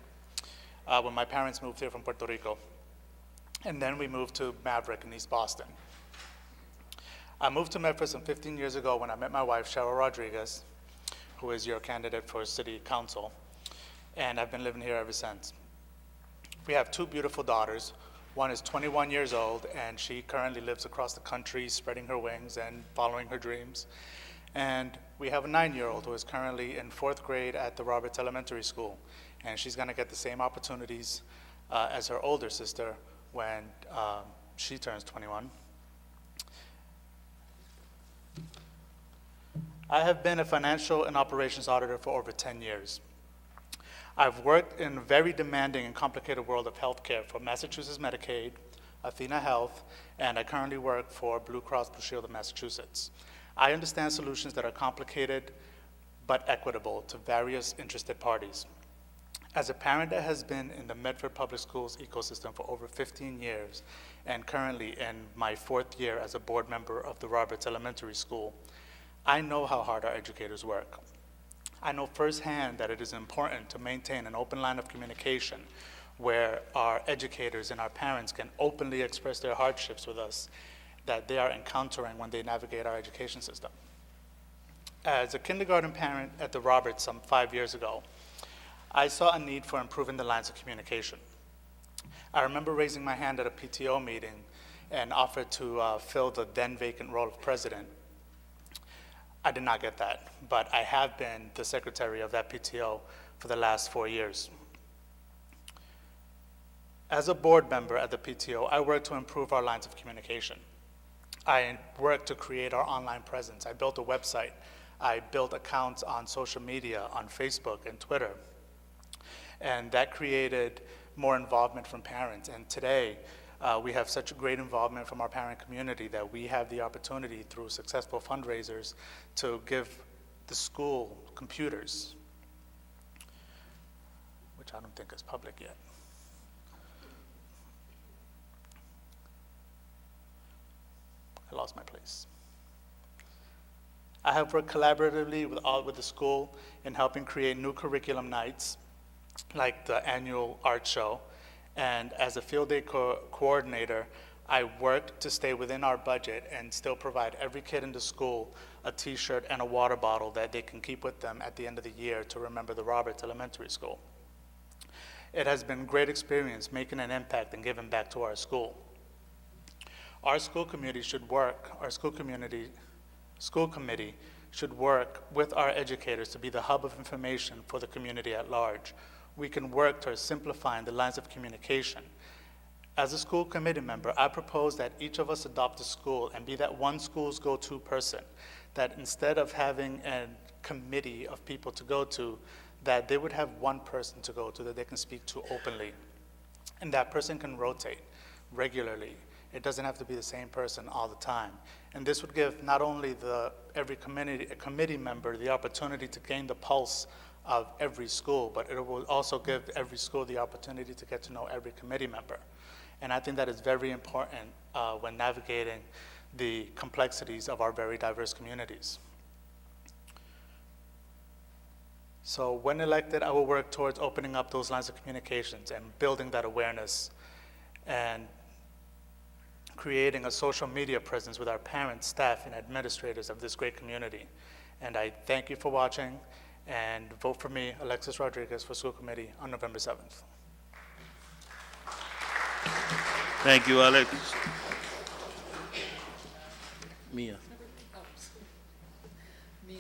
when my parents moved here from Puerto Rico. And then we moved to Maverick in East Boston. I moved to Medford some 15 years ago when I met my wife, Cheryl Rodriguez, who is your candidate for city council, and I've been living here ever since. We have two beautiful daughters. One is 21 years old, and she currently lives across the country, spreading her wings and following her dreams. And we have a 9-year-old who is currently in 4th grade at the Roberts Elementary School, and she's gonna get the same opportunities as her older sister when she turns 21. I have been a financial and operations auditor for over 10 years. I've worked in a very demanding and complicated world of healthcare for Massachusetts Medicaid, Athena Health, and I currently work for Blue Cross Blue Shield of Massachusetts. I understand solutions that are complicated but equitable to various interested parties. As a parent that has been in the Medford Public Schools ecosystem for over 15 years, and currently in my 4th year as a board member of the Roberts Elementary School, I know how hard our educators work. I know firsthand that it is important to maintain an open line of communication where our educators and our parents can openly express their hardships with us that they are encountering when they navigate our education system. As a kindergarten parent at the Roberts some 5 years ago, I saw a need for improving the lines of communication. I remember raising my hand at a PTO meeting and offered to fill the then vacant role of president. I did not get that, but I have been the secretary of that PTO for the last 4 years. As a board member at the PTO, I work to improve our lines of communication. I work to create our online presence. I built a website. I built accounts on social media, on Facebook and Twitter. And that created more involvement from parents. And today, we have such great involvement from our parent community that we have the opportunity through successful fundraisers to give the school computers, which I don't think is public yet. I lost my place. I have worked collaboratively with the school in helping create new curriculum nights, like the annual art show. And as a field day coordinator, I worked to stay within our budget and still provide every kid in the school a t-shirt and a water bottle that they can keep with them at the end of the year to remember the Roberts Elementary School. It has been a great experience making an impact and giving back to our school. Our school community should work, school committee should work with our educators to be the hub of information for the community at large. We can work towards simplifying the lines of communication. As a school committee member, I propose that each of us adopt a school and be that one school's go-to person, that instead of having a committee of people to go to, that they would have one person to go to that they can speak to openly. And that person can rotate regularly. It doesn't have to be the same person all the time. And this would give not only every committee member the opportunity to gain the pulse of every school, but it will also give every school the opportunity to get to know every committee member. And I think that is very important when navigating the complexities of our very diverse communities. So when elected, I will work towards opening up those lines of communications and building that awareness and creating a social media presence with our parents, staff, and administrators of this great community. And I thank you for watching, and vote for me, Alexis Rodriguez, for school committee on November 7th. Thank you, Alex. Mia. Mia.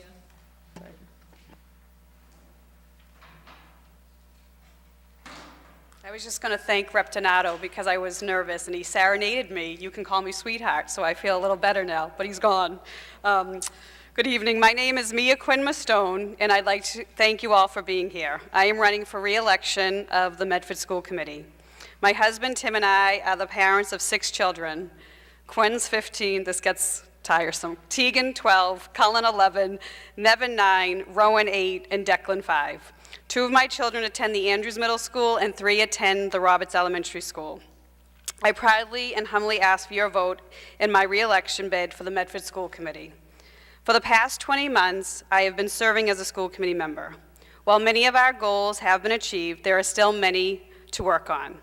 I was just going to thank Rep. Donato because I was nervous and he serenaded me. You can call me sweetheart, so I feel a little better now, but he's gone. Good evening. My name is Mia Quinn Mastone, and I'd like to thank you all for being here. I am running for re-election of the Medford School Committee. My husband, Tim, and I are the parents of 6 children. Quinn's 15, this gets tiresome. Tegan, 12, Cullen, 11, Nevin, 9, Rowan, 8, and Declan, 5. 2 of my children attend the Andrews Middle School, and 3 attend the Roberts Elementary School. I proudly and humbly ask for your vote in my re-election bid for the Medford School Committee. For the past 20 months, I have been serving as a school committee member. While many of our goals have been achieved, there are still many to work on.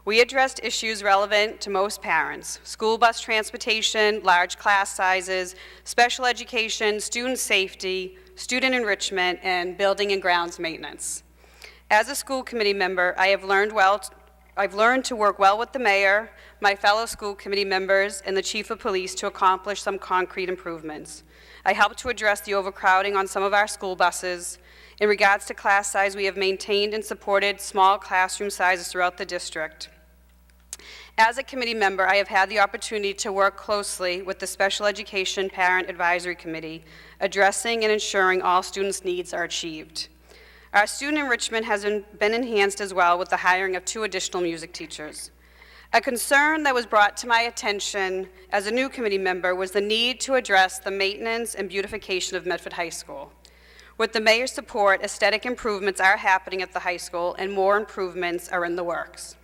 We addressed issues relevant to most parents: school bus transportation, large class sizes, special education, student safety, student enrichment, and building and grounds maintenance. As a school committee member, I've learned to work well with the mayor, my fellow school committee members, and the chief of police to accomplish some concrete improvements. I helped to address the overcrowding on some of our school buses. In regards to class size, we have maintained and supported small classroom sizes throughout the district. As a committee member, I have had the opportunity to work closely with the Special Education Parent Advisory Committee, addressing and ensuring all students' needs are achieved. Our student enrichment has been enhanced as well with the hiring of 2 additional music teachers. A concern that was brought to my attention as a new committee member was the need to address the maintenance and beautification of Medford High School. With the mayor's support, aesthetic improvements are happening at the high school, and more improvements are in the works.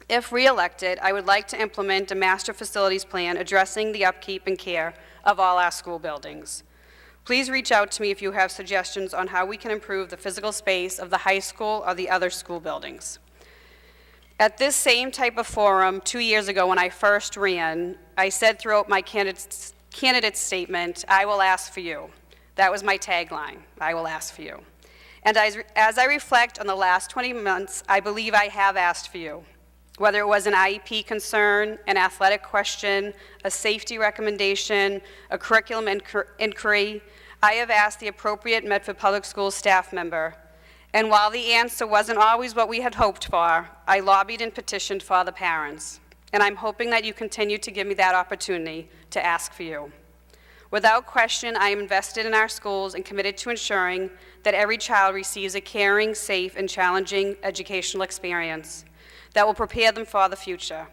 If re-elected, I would like to implement a master facilities plan addressing the upkeep and care of all our school buildings. Please reach out to me if you have suggestions on how we can improve the physical space of the high school or the other school buildings. At this same type of forum 2 years ago when I first ran, I said throughout my candidate statement, "I will ask for you." That was my tagline, "I will ask for you." And as I reflect on the last 20 months, I believe I have asked for you. Whether it was an IEP concern, an athletic question, a safety recommendation, a curriculum inquiry, I have asked the appropriate Medford Public Schools staff member. And while the answer wasn't always what we had hoped for, I lobbied and petitioned for the parents. And I'm hoping that you continue to give me that opportunity to ask for you. Without question, I am invested in our schools and committed to ensuring that every child receives a caring, safe, and challenging educational experience that will prepare them for the future.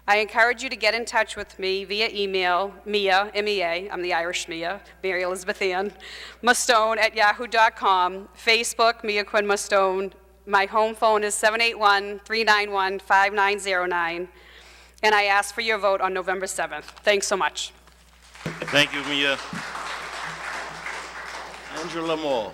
I encourage you to get in touch with me via email, Mia, M-E-A, I'm the Irish Mia, Mary Elizabeth Ann, Mastone at yahoo.com, Facebook, Mia Quinn Mastone. My home phone is 781-391-5909, and I ask for your vote on November 7th. Thanks so much. Thank you, Mia. Angela Moore.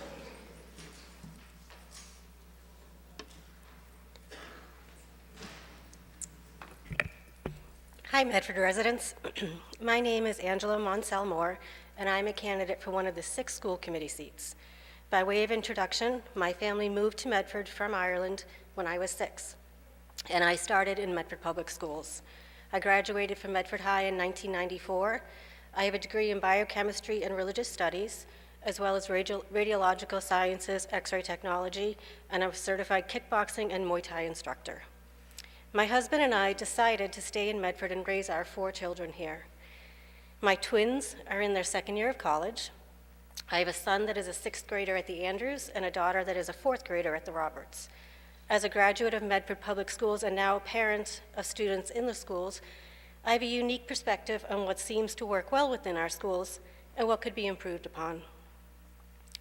Hi, Medford residents. My name is Angela Monsell Moore, and I'm a candidate for one of the 6 school committee seats. By way of introduction, my family moved to Medford from Ireland when I was 6, and I started in Medford Public Schools. I graduated from Medford High in 1994. I have a degree in biochemistry and religious studies, as well as radiological sciences, X-ray technology, and I'm a certified kickboxing and Muay Thai instructor. My husband and I decided to stay in Medford and raise our 4 children here. My twins are in their 2nd year of college. I have a son that is a 6th grader at the Andrews and a daughter that is a 4th grader at the Roberts. As a graduate of Medford Public Schools and now a parent of students in the schools, I have a unique perspective on what seems to work well within our schools and what could be improved upon.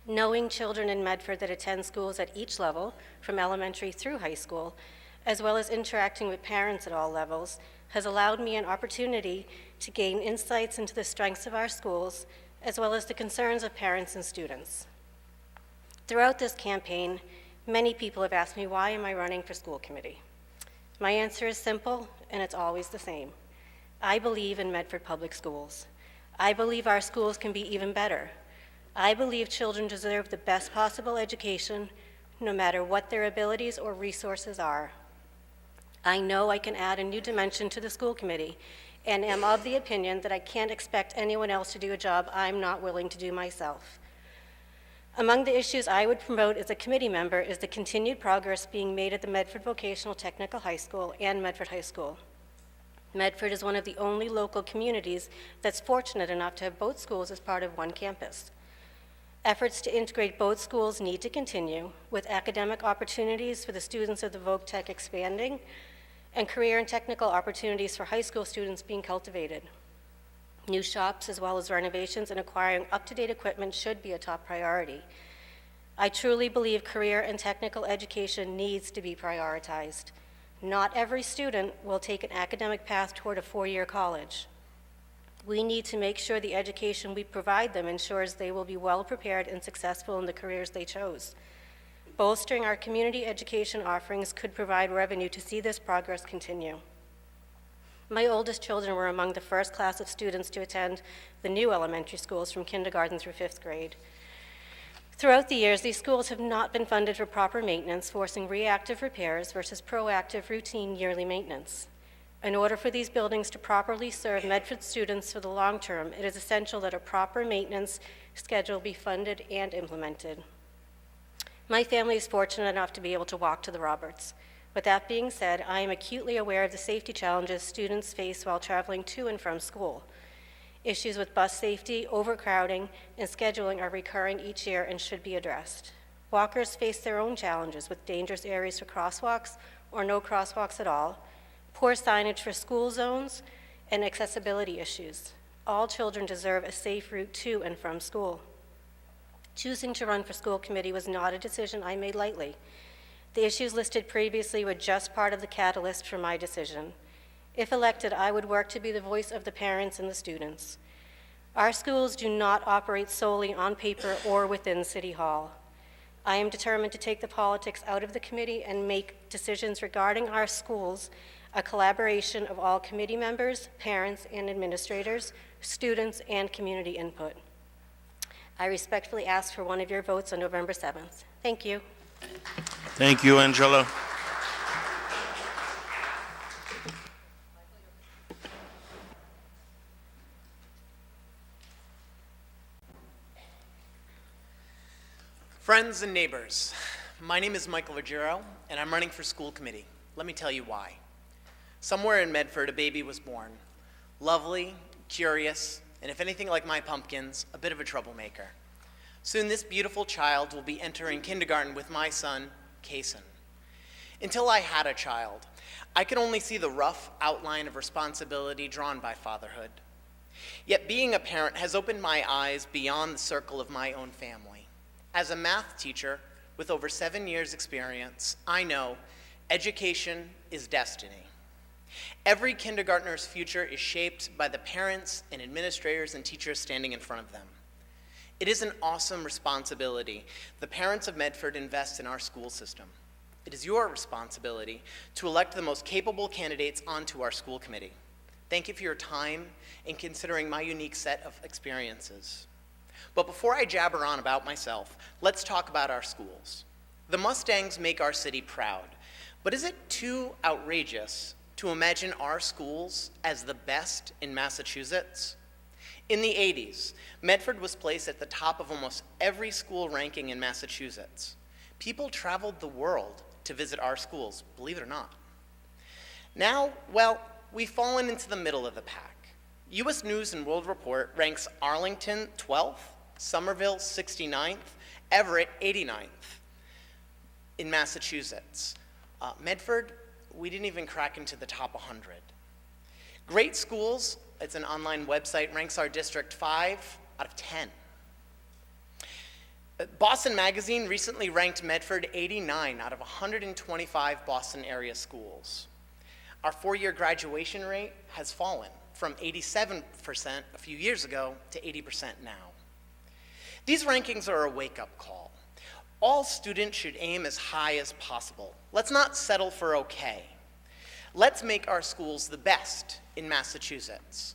Knowing children in Medford that attend schools at each level, from elementary through high school, as well as interacting with parents at all levels, has allowed me an opportunity to gain insights into the strengths of our schools, as well as the concerns of parents and students. Throughout this campaign, many people have asked me, why am I running for school committee? My answer is simple, and it's always the same. I believe in Medford Public Schools. I believe our schools can be even better. I believe children deserve the best possible education, no matter what their abilities or resources are. I know I can add a new dimension to the school committee, and am of the opinion that I can't expect anyone else to do a job I'm not willing to do myself. Among the issues I would promote as a committee member is the continued progress being made at the Medford Vocational Technical High School and Medford High School. Medford is one of the only local communities that's fortunate enough to have both schools as part of one campus. Efforts to integrate both schools need to continue, with academic opportunities for the students of the Voc Tech expanding and career and technical opportunities for high school students being cultivated. New shops, as well as renovations and acquiring up-to-date equipment, should be a top priority. I truly believe career and technical education needs to be prioritized. Not every student will take an academic path toward a 4-year college. We need to make sure the education we provide them ensures they will be well prepared and successful in the careers they chose. Bolstering our community education offerings could provide revenue to see this progress continue. My oldest children were among the first class of students to attend the new elementary schools from kindergarten through 5th grade. Throughout the years, these schools have not been funded for proper maintenance, forcing reactive repairs versus proactive routine yearly maintenance. In order for these buildings to properly serve Medford students for the long term, it is essential that a proper maintenance schedule be funded and implemented. My family is fortunate enough to be able to walk to the Roberts. With that being said, I am acutely aware of the safety challenges students face while traveling to and from school. Issues with bus safety, overcrowding, and scheduling are recurring each year and should be addressed. Walkers face their own challenges with dangerous areas for crosswalks or no crosswalks at all, poor signage for school zones, and accessibility issues. All children deserve a safe route to and from school. Choosing to run for school committee was not a decision I made lightly. The issues listed previously were just part of the catalyst for my decision. If elected, I would work to be the voice of the parents and the students. Our schools do not operate solely on paper or within City Hall. I am determined to take the politics out of the committee and make decisions regarding our schools a collaboration of all committee members, parents, and administrators, students, and community input. I respectfully ask for one of your votes on November 7th. Thank you. Thank you, Angela. Friends and neighbors, my name is Michael Ruggiero, and I'm running for school committee. Let me tell you why. Somewhere in Medford, a baby was born. Lovely, curious, and if anything like my pumpkins, a bit of a troublemaker. Soon this beautiful child will be entering kindergarten with my son, Kason. Until I had a child, I could only see the rough outline of responsibility drawn by fatherhood. Yet being a parent has opened my eyes beyond the circle of my own family. As a math teacher with over 7 years' experience, I know education is destiny. Every kindergartner's future is shaped by the parents and administrators and teachers standing in front of them. It is an awesome responsibility the parents of Medford invest in our school system. It is your responsibility to elect the most capable candidates onto our school committee. Thank you for your time and considering my unique set of experiences. But before I jabber on about myself, let's talk about our schools. The Mustangs make our city proud, but is it too outrageous to imagine our schools as the best in Massachusetts? In the 80s, Medford was placed at the top of almost every school ranking in Massachusetts. People traveled the world to visit our schools, believe it or not. Now, well, we've fallen into the middle of the pack. U.S. News and World Report ranks Arlington 12th, Somerville 69th, Everett 89th in Massachusetts. Medford, we didn't even crack into the top 100. Great Schools, it's an online website, ranks our district 5 out of 10. Boston Magazine recently ranked Medford 89 out of 125 Boston area schools. Our four-year graduation rate has fallen from 87% a few years ago to 80% now. These rankings are a wake-up call. All students should aim as high as possible. Let's not settle for okay. Let's make our schools the best in Massachusetts.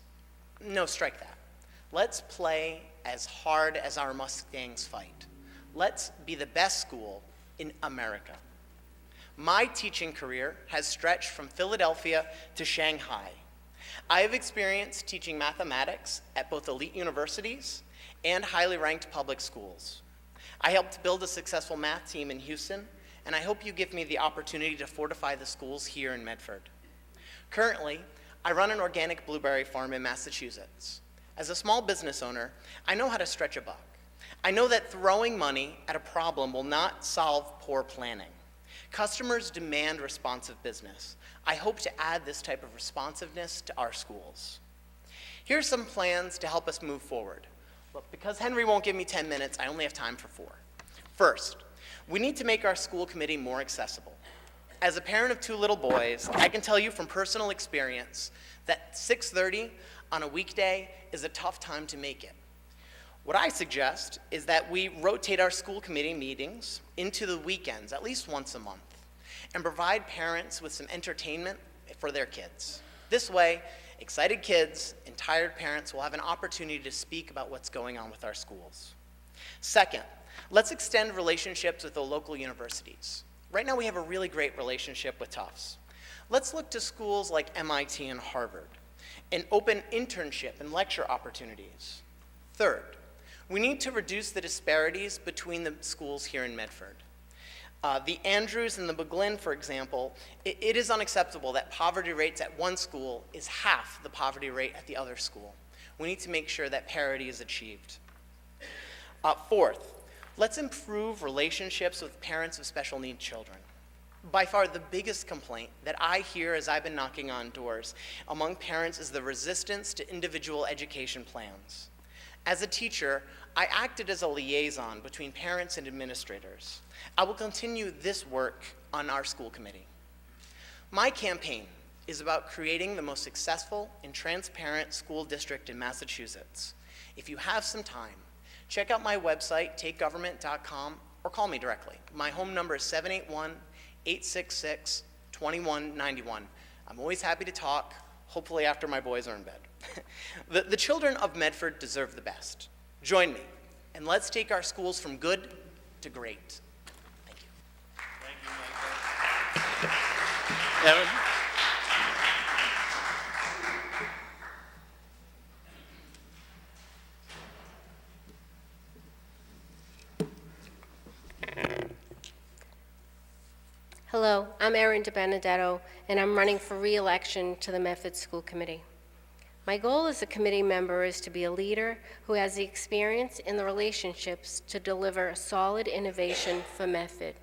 No, strike that. Let's play as hard as our Mustangs fight. Let's be the best school in America. My teaching career has stretched from Philadelphia to Shanghai. I have experience teaching mathematics at both elite universities and highly ranked public schools. I helped build a successful math team in Houston, and I hope you give me the opportunity to fortify the schools here in Medford. Currently, I run an organic blueberry farm in Massachusetts. As a small business owner, I know how to stretch a buck. I know that throwing money at a problem will not solve poor planning. Customers demand responsive business. I hope to add this type of responsiveness to our schools. Here are some plans to help us move forward. Look, because Henry won't give me 10 minutes, I only have time for 4. First, we need to make our school committee more accessible. As a parent of 2 little boys, I can tell you from personal experience that 6:30 on a weekday is a tough time to make it. What I suggest is that we rotate our school committee meetings into the weekends, at least once a month, and provide parents with some entertainment for their kids. This way, excited kids and tired parents will have an opportunity to speak about what's going on with our schools. Second, let's extend relationships with the local universities. Right now we have a really great relationship with Tufts. Let's look to schools like MIT and Harvard and open internship and lecture opportunities. Third, we need to reduce the disparities between the schools here in Medford. The Andrews and the McGlynn, for example, it is unacceptable that poverty rates at one school is half the poverty rate at the other school. We need to make sure that parity is achieved. Fourth, let's improve relationships with parents of special needs children. By far the biggest complaint that I hear as I've been knocking on doors among parents is the resistance to individual education plans. As a teacher, I acted as a liaison between parents and administrators. I will continue this work on our school committee. My campaign is about creating the most successful and transparent school district in Massachusetts. If you have some time, check out my website, takegovernment.com, or call me directly. My home number is 781-866-2191. I'm always happy to talk, hopefully after my boys are in bed. The children of Medford deserve the best. Join me, and let's take our schools from good to great. Thank you. Thank you, Michael. Evan? Hello, I'm Erin DiBenedetto, and I'm running for re-election to the Medford School Committee. My goal as a committee member is to be a leader who has the experience and the relationships to deliver a solid innovation for Medford.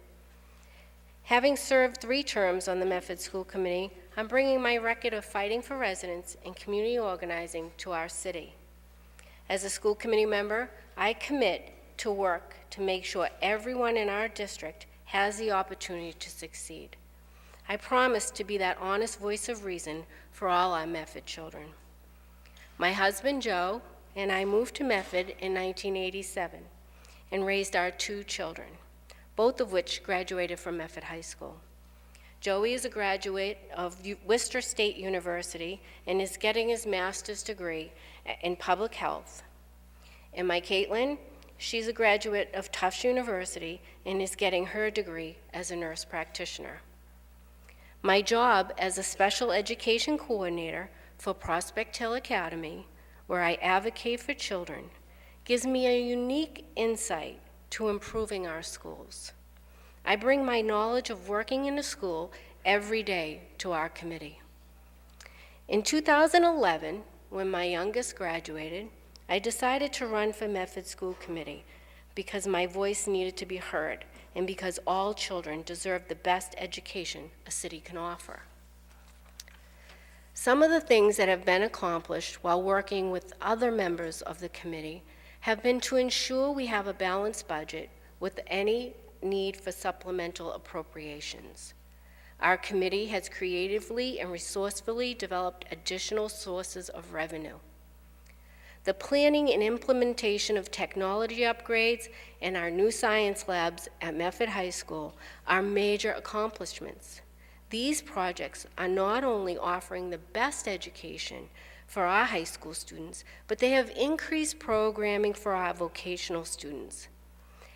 Having served 3 terms on the Medford School Committee, I'm bringing my record of fighting for residents and community organizing to our city. As a school committee member, I commit to work to make sure everyone in our district has the opportunity to succeed. I promise to be that honest voice of reason for all our Medford children. My husband, Joe, and I moved to Medford in 1987 and raised our 2 children, both of which graduated from Medford High School. Joey is a graduate of Worcester State University and is getting his master's degree in public health. And my Caitlin, she's a graduate of Tufts University and is getting her degree as a nurse practitioner. My job as a special education coordinator for Prospect Hill Academy, where I advocate for children, gives me a unique insight to improving our schools. I bring my knowledge of working in a school every day to our committee. In 2011, when my youngest graduated, I decided to run for Medford School Committee because my voice needed to be heard and because all children deserve the best education a city can offer. Some of the things that have been accomplished while working with other members of the committee have been to ensure we have a balanced budget with any need for supplemental appropriations. Our committee has creatively and resourcefully developed additional sources of revenue. The planning and implementation of technology upgrades and our new science labs at Medford High School are major accomplishments. These projects are not only offering the best education for our high school students, but they have increased programming for our vocational students.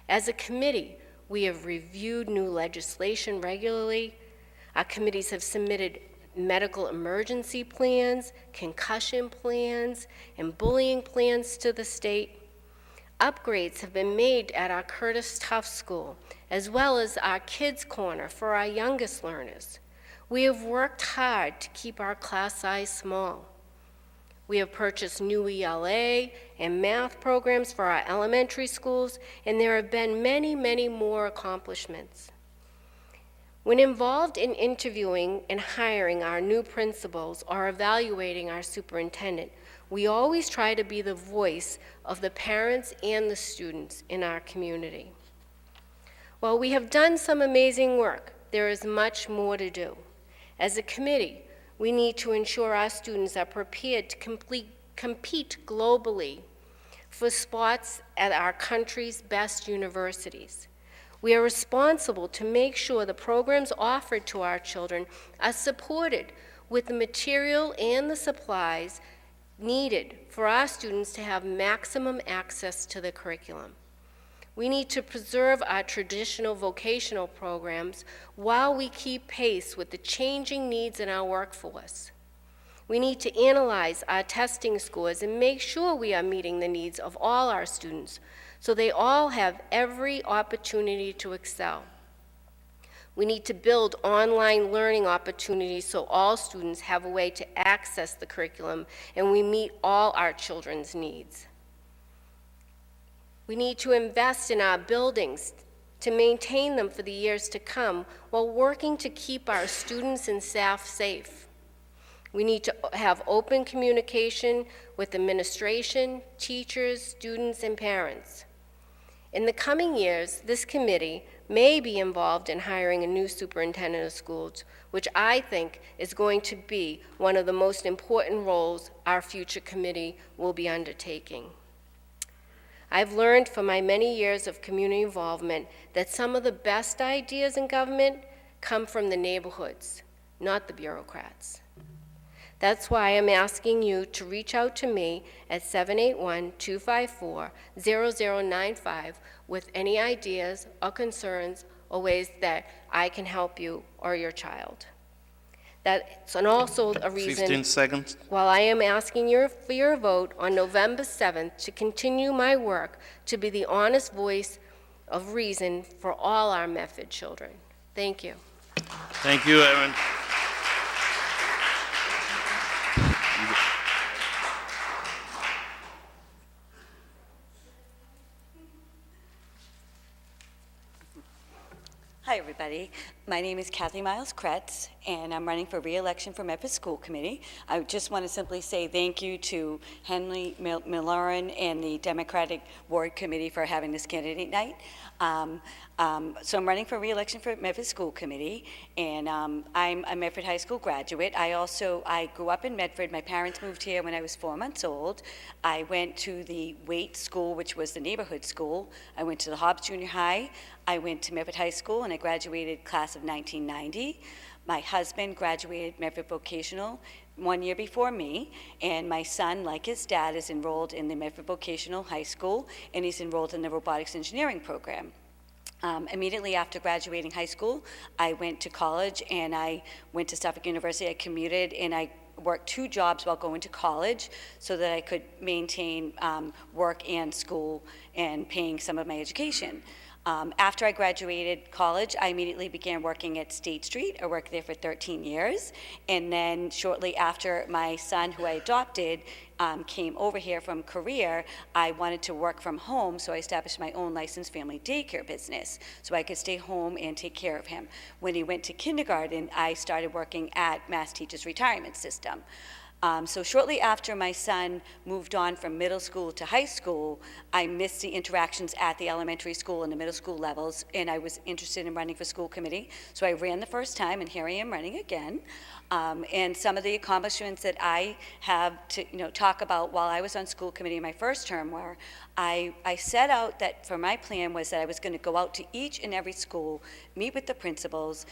As a committee, we have reviewed new legislation regularly. Our committees have submitted medical emergency plans, concussion plans, and bullying plans to the state. Upgrades have been made at our Curtis Tufts School, as well as our Kids Corner for our youngest learners. We have worked hard to keep our class size small. We have purchased new ELA and math programs for our elementary schools, and there have been many, many more accomplishments. When involved in interviewing and hiring our new principals or evaluating our superintendent, we always try to be the voice of the parents and the students in our community. While we have done some amazing work, there is much more to do. As a committee, we need to ensure our students are prepared to compete globally for spots at our country's best universities. We are responsible to make sure the programs offered to our children are supported with the material and the supplies needed for our students to have maximum access to the curriculum. We need to preserve our traditional vocational programs while we keep pace with the changing needs in our workforce. We need to analyze our testing scores and make sure we are meeting the needs of all our students so they all have every opportunity to excel. We need to build online learning opportunities so all students have a way to access the curriculum and we meet all our children's needs. We need to invest in our buildings to maintain them for the years to come while working to keep our students and staff safe. We need to have open communication with administration, teachers, students, and parents. In the coming years, this committee may be involved in hiring a new superintendent of schools, which I think is going to be one of the most important roles our future committee will be undertaking. I've learned from my many years of community involvement that some of the best ideas in government come from the neighborhoods, not the bureaucrats. That's why I'm asking you to reach out to me at 781-254-0095 with any ideas or concerns or ways that I can help you or your child. That's also a reason 15 seconds. while I am asking for your vote on November 7th to continue my work to be the honest voice of reason for all our Medford children. Thank you. Thank you, Erin. Hi, everybody. My name is Kathy Miles-Kretz, and I'm running for re-election for Medford School Committee. I just want to simply say thank you to Henry Milloran and the Democratic Ward Committee for having this candidate night. So I'm running for re-election for Medford School Committee, and I'm a Medford High School graduate. I grew up in Medford. My parents moved here when I was 4 months old. I went to the Waite School, which was the neighborhood school. I went to the Hobbs Junior High. I went to Medford High School, and I graduated class of 1990. My husband graduated Medford Vocational 1 year before me, and my son, like his dad, is enrolled in the Medford Vocational High School, and he's enrolled in the robotics engineering program. Immediately after graduating high school, I went to college, and I went to Suffolk University. I commuted, and I worked 2 jobs while going to college so that I could maintain work and school and paying some of my education. After I graduated college, I immediately began working at State Street. I worked there for 13 years. And then shortly after my son, who I adopted, came over here from Korea, I wanted to work from home, so I established my own licensed family daycare business so I could stay home and take care of him. When he went to kindergarten, I started working at Mass Teachers Retirement System. So shortly after my son moved on from middle school to high school, I missed the interactions at the elementary school and the middle school levels, and I was interested in running for school committee. So I ran the first time, and here I am running again. And some of the accomplishments that I have to talk about while I was on school committee in my first term were, I set out that for my plan was that I was going to go out to each and every school, meet with the principals,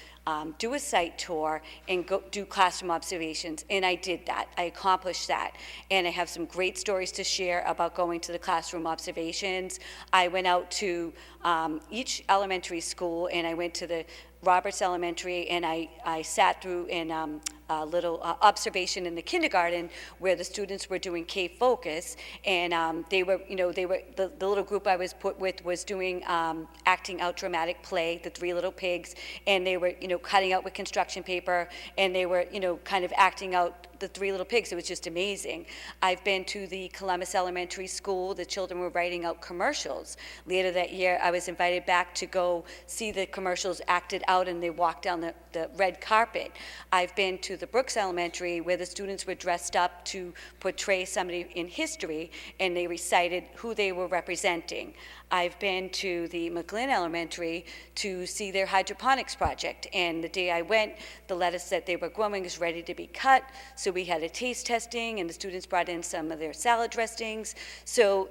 do a site tour, and go do classroom observations, and I did that. I accomplished that, and I have some great stories to share about going to the classroom observations. I went out to each elementary school, and I went to the Roberts Elementary, and I sat through in a little observation in the kindergarten where the students were doing K-Focus, and they were the little group I was put with was doing acting out dramatic play, The Three Little Pigs, and they were cutting out with construction paper, and they were kind of acting out the Three Little Pigs. It was just amazing. I've been to the Columbus Elementary School. The children were writing out commercials. Later that year, I was invited back to go see the commercials acted out, and they walked down the red carpet. I've been to the Brooks Elementary, where the students were dressed up to portray somebody in history, and they recited who they were representing. I've been to the McGlynn Elementary to see their hydroponics project, and the day I went, the lettuce that they were growing is ready to be cut, so we had a taste testing, and the students brought in some of their salad dressings. So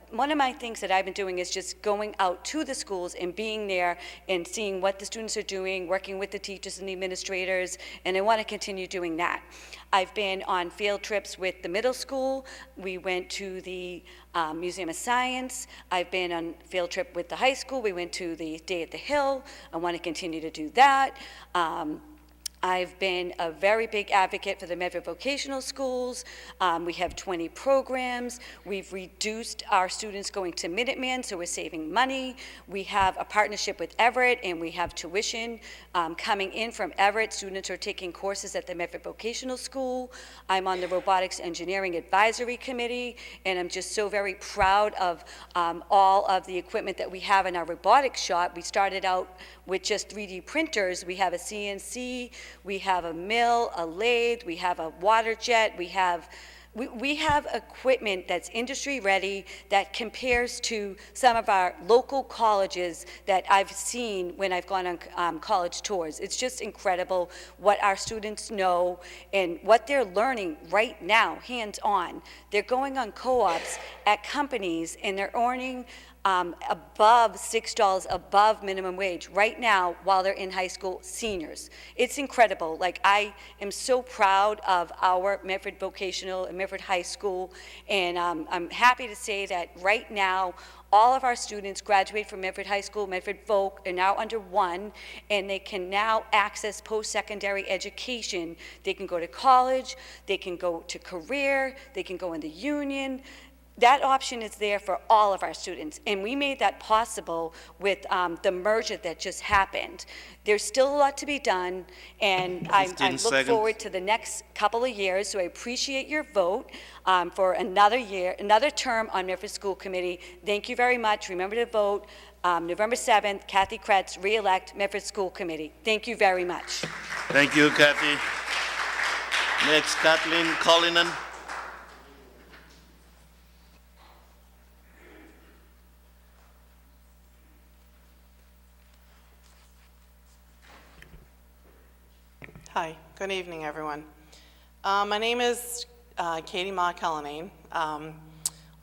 one of my things that I've been doing is just going out to the schools and being there and seeing what the students are doing, working with the teachers and the administrators, and I want to continue doing that. I've been on field trips with the middle school. We went to the Museum of Science. I've been on field trip with the high school. We went to the Day at the Hill. I want to continue to do that. I've been a very big advocate for the Medford vocational schools. We have 20 programs. We've reduced our students going to Minuteman, so we're saving money. We have a partnership with Everett, and we have tuition coming in from Everett. Students are taking courses at the Medford Vocational School. I'm on the Robotics Engineering Advisory Committee, and I'm just so very proud of all of the equipment that we have in our robotics shop. We started out with just 3D printers. We have a CNC, we have a mill, a lathe, we have a water jet, we have equipment that's industry ready that compares to some of our local colleges that I've seen when I've gone on college tours. It's just incredible what our students know and what they're learning right now, hands-on. They're going on co-ops at companies, and they're earning above $6 above minimum wage right now while they're in high school, seniors. It's incredible. Like, I am so proud of our Medford Vocational and Medford High School, and I'm happy to say that right now all of our students graduate from Medford High School, Medford Voc, are now under one, and they can now access post-secondary education. They can go to college, they can go to career, they can go in the union. That option is there for all of our students, and we made that possible with the merger that just happened. There's still a lot to be done, and I look forward to the next couple of years, so I appreciate your vote for another year, another term on Medford School Committee. Thank you very much. Remember to vote November 7th, Kathy Kretz, re-elect Medford School Committee. Thank you very much. Thank you, Kathy. Next, Kathleen Cullinan. Hi, good evening, everyone. My name is Katie Ma Cullinane. On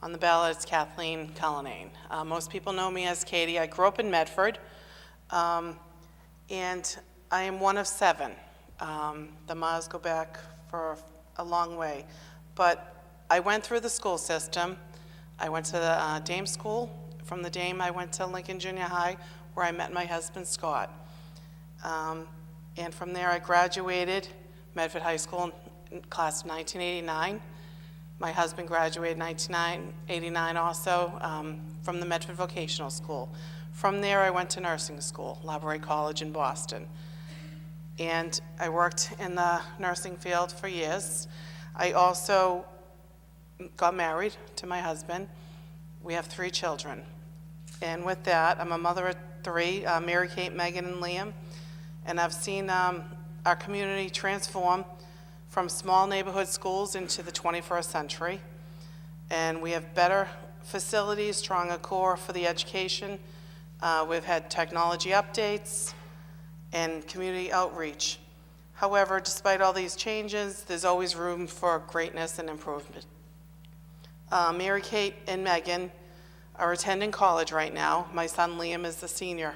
the ballot, it's Kathleen Cullinane. Most people know me as Katie. I grew up in Medford, and I am one of 7. The Ma's go back for a long way. But I went through the school system. I went to the Dame School. From the Dame, I went to Lincoln Junior High, where I met my husband, Scott. And from there, I graduated Medford High School in class of 1989. My husband graduated in 1989 also from the Medford Vocational School. From there, I went to nursing school, Library College in Boston. And I worked in the nursing field for years. I also got married to my husband. We have 3 children. And with that, I'm a mother of 3, Mary Kate, Megan, and Liam. And I've seen our community transform from small neighborhood schools into the 21st century. And we have better facilities, stronger core for the education. We've had technology updates and community outreach. However, despite all these changes, there's always room for greatness and improvement. Mary Kate and Megan are attending college right now. My son Liam is the senior.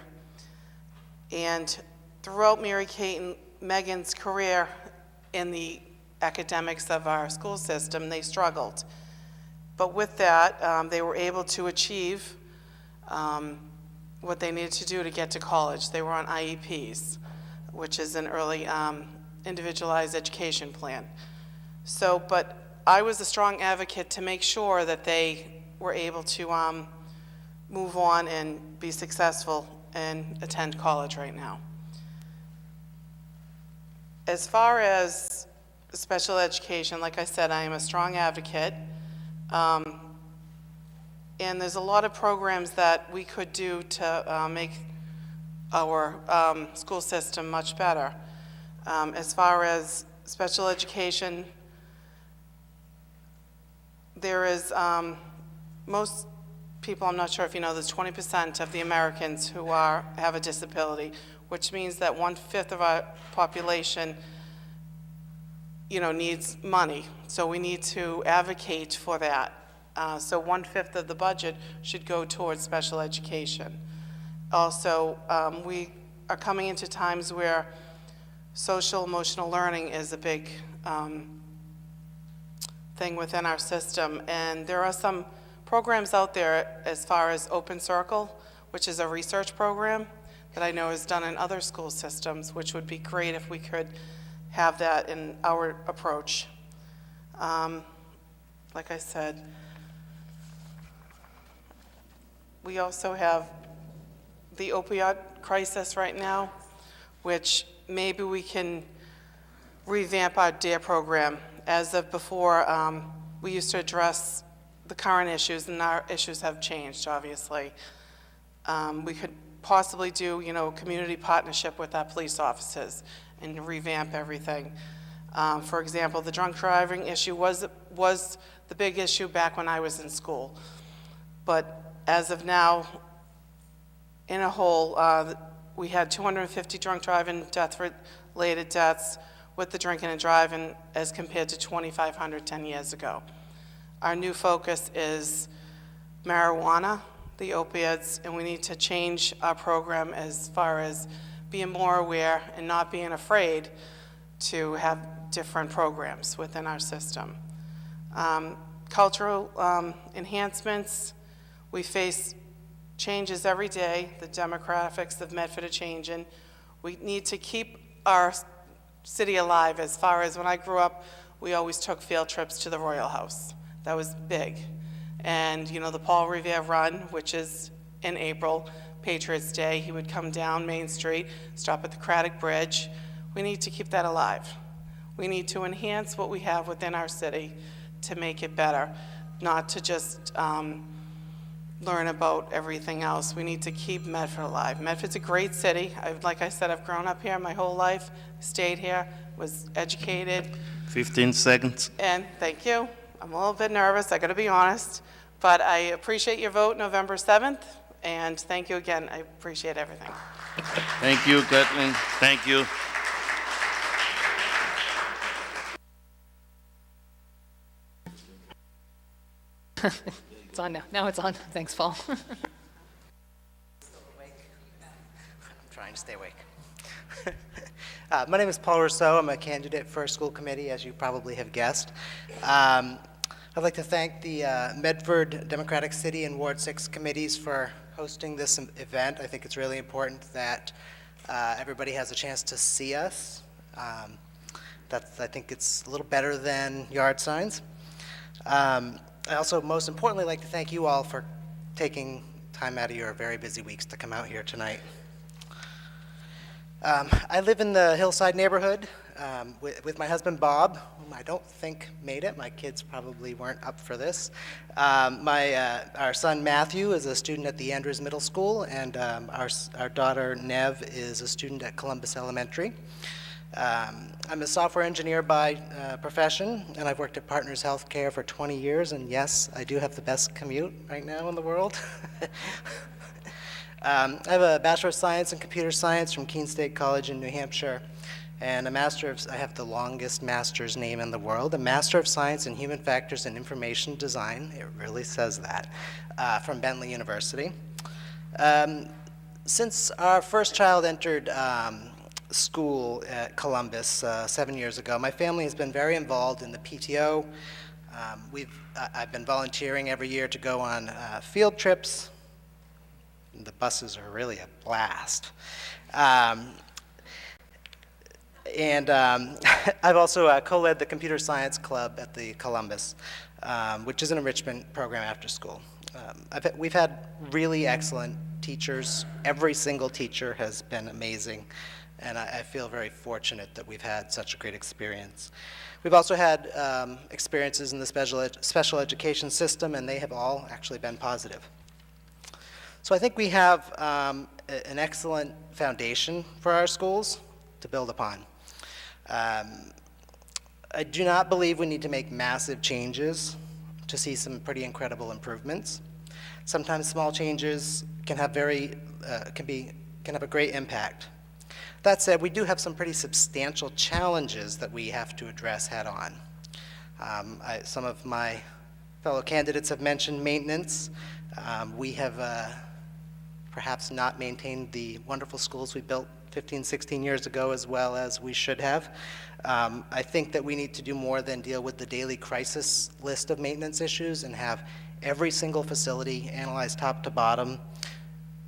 And throughout Mary Kate and Megan's career in the academics of our school system, they struggled. But with that, they were able to achieve what they needed to do to get to college. They were on IEPs, which is an early individualized education plan. But I was a strong advocate to make sure that they were able to move on and be successful and attend college right now. As far as special education, like I said, I am a strong advocate. And there's a lot of programs that we could do to make our school system much better. As far as special education, there is, most people, I'm not sure if you know, there's 20% of the Americans who have a disability, which means that 1/5 of our population, needs money. So we need to advocate for that. So 1/5 of the budget should go towards special education. Also, we are coming into times where social emotional learning is a big thing within our system. And there are some programs out there as far as Open Circle, which is a research program that I know is done in other school systems, which would be great if we could have that in our approach. Like I said, we also have the opioid crisis right now, which maybe we can revamp our DARE program. As of before, we used to address the current issues, and our issues have changed, obviously. We could possibly do, community partnership with our police officers and revamp everything. For example, the drunk driving issue was the big issue back when I was in school. But as of now, in a whole, we had 250 drunk driving death-related deaths with the drinking and driving as compared to 2,500 10 years ago. Our new focus is marijuana, the opiates, and we need to change our program as far as being more aware and not being afraid to have different programs within our system. Cultural enhancements, we face changes every day. The demographics of Medford are changing. We need to keep our city alive. As far as when I grew up, we always took field trips to the Royal House. That was big. And the Paul Revere Run, which is in April, Patriots Day, he would come down Main Street, stop at the Craddock Bridge. We need to keep that alive. We need to enhance what we have within our city to make it better, not to just learn about everything else. We need to keep Medford alive. Medford's a great city. Like I said, I've grown up here my whole life, stayed here, was educated. 15 seconds. And thank you. I'm a little bit nervous, I gotta be honest, but I appreciate your vote November 7th, and thank you again. I appreciate everything. Thank you, Kathleen. Thank you. It's on now. Now it's on. Thanks, Paul. I'm trying to stay awake. My name is Paul Rousseau. I'm a candidate for school committee, as you probably have guessed. I'd like to thank the Medford Democratic City and Ward 6 committees for hosting this event. I think it's really important that everybody has a chance to see us. I think it's a little better than yard signs. I also, most importantly, like to thank you all for taking time out of your very busy weeks to come out here tonight. I live in the Hillside neighborhood with my husband Bob, whom I don't think made it. My kids probably weren't up for this. Our son Matthew is a student at the Andrews Middle School, and our daughter Nev is a student at Columbus Elementary. I'm a software engineer by profession, and I've worked at Partners Healthcare for 20 years, and yes, I do have the best commute right now in the world. I have a Bachelor of Science in Computer Science from Keene State College in New Hampshire, and I have the longest master's name in the world, a Master of Science in Human Factors and Information Design, it really says that, from Bentley University. Since our first child entered school at Columbus 7 years ago, my family has been very involved in the PTO. I've been volunteering every year to go on field trips. The buses are really a blast. I've also co-led the Computer Science Club at the Columbus, which is an enrichment program after school. We've had really excellent teachers. Every single teacher has been amazing, and I feel very fortunate that we've had such a great experience. We've also had experiences in the special education system, and they have all actually been positive. So I think we have an excellent foundation for our schools to build upon. I do not believe we need to make massive changes to see some pretty incredible improvements. Sometimes small changes can have can have a great impact. That said, we do have some pretty substantial challenges that we have to address head on. Some of my fellow candidates have mentioned maintenance. We have perhaps not maintained the wonderful schools we built 15, 16 years ago as well as we should have. I think that we need to do more than deal with the daily crisis list of maintenance issues and have every single facility analyzed top to bottom.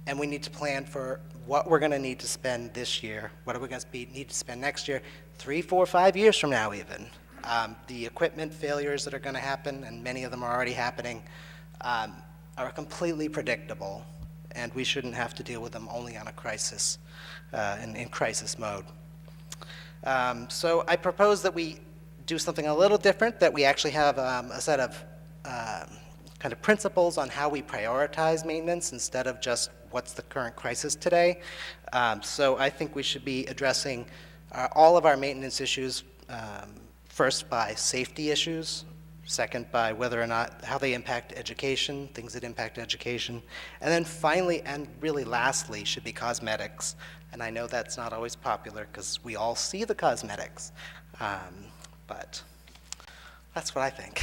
And we need to plan for what we're going to need to spend this year, what are we going to need to spend next year, 3, 4, 5 years from now even. The equipment failures that are going to happen, and many of them are already happening, are completely predictable, and we shouldn't have to deal with them only on a crisis, in crisis mode. So I propose that we do something a little different, that we actually have a set of kind of principles on how we prioritize maintenance instead of just what's the current crisis today. So I think we should be addressing all of our maintenance issues first by safety issues, second by whether or not, how they impact education, things that impact education, and then finally, and really lastly, should be cosmetics. And I know that's not always popular because we all see the cosmetics, but that's what I think.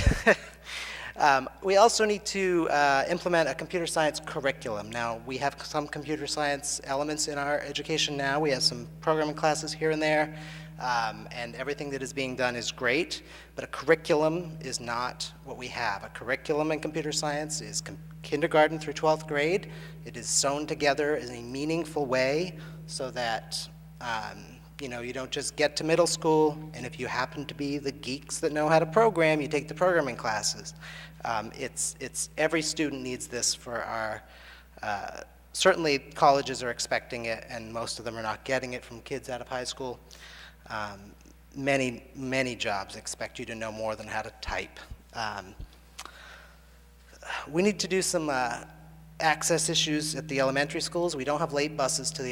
We also need to implement a computer science curriculum. Now, we have some computer science elements in our education now. We have some programming classes here and there, and everything that is being done is great, but a curriculum is not what we have. A curriculum in computer science is kindergarten through 12th grade. It is sewn together in a meaningful way so that you don't just get to middle school, and if you happen to be the geeks that know how to program, you take the programming classes. Every student needs this for our, certainly colleges are expecting it, and most of them are not getting it from kids out of high school. Many jobs expect you to know more than how to type. We need to do some access issues at the elementary schools. We don't have late buses to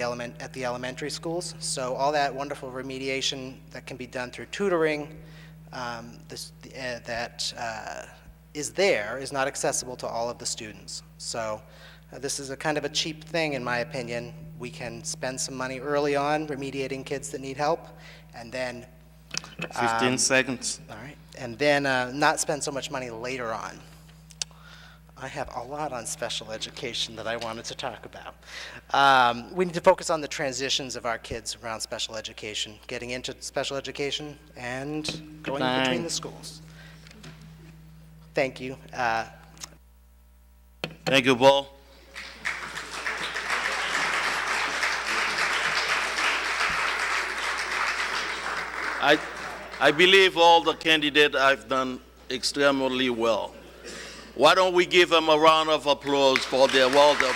at the elementary schools, so all that wonderful remediation that can be done through tutoring is not accessible to all of the students. So this is a kind of a cheap thing, in my opinion. We can spend some money early on remediating kids that need help, and then 15 seconds. All right, and then not spend so much money later on. I have a lot on special education that I wanted to talk about. We need to focus on the transitions of our kids around special education, getting into special education and going between the schools. Thank you. Thank you, Paul. I believe all the candidates have done extremely well. Why don't we give them a round of applause for their well done?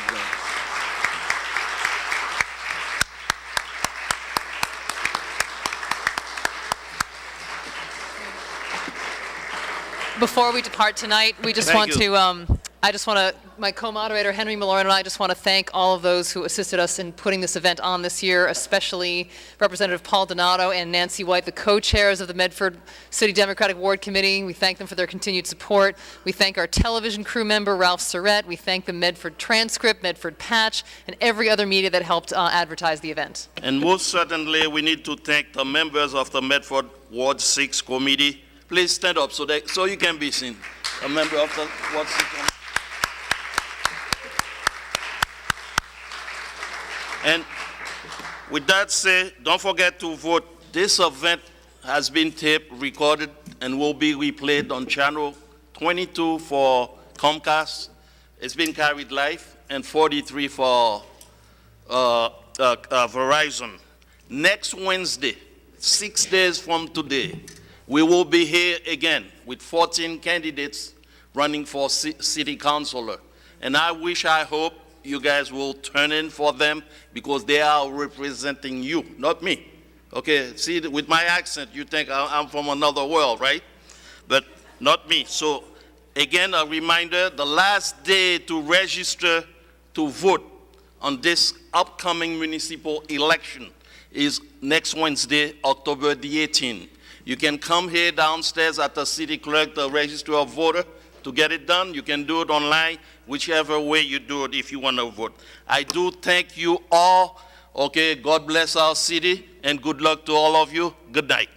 Before we depart tonight, we just Thank want you. to, my co-moderator, Henry Maloran, and I just want to thank all of those who assisted us in putting this event on this year, especially Representative Paul Donato and Nancy White, the co-chairs of the Medford City Democratic Ward Committee. We thank them for their continued support. We thank our television crew member, Ralph Surrett. We thank the Medford Transcript, Medford Patch, and every other media that helped advertise the event. And most certainly, we need to thank the members of the Medford Ward 6 Committee. Please stand up so you can be seen. A member of the Ward 6 Committee. And with that said, don't forget to vote. This event has been taped, recorded, and will be replayed on channel 22 for Comcast. It's been carried live, and 43 for Verizon. Next Wednesday, 6 days from today, we will be here again with 14 candidates running for city councilor. And I hope you guys will turn in for them because they are representing you, not me. Okay, see, with my accent, you think I'm from another world, right? But not me. So again, a reminder, the last day to register to vote on this upcoming municipal election is next Wednesday, October the 18th. You can come here downstairs at the city clerk, the register of voter, to get it done. You can do it online, whichever way you do it if you want to vote. I do thank you all. Okay, God bless our city, and good luck to all of you. Good night.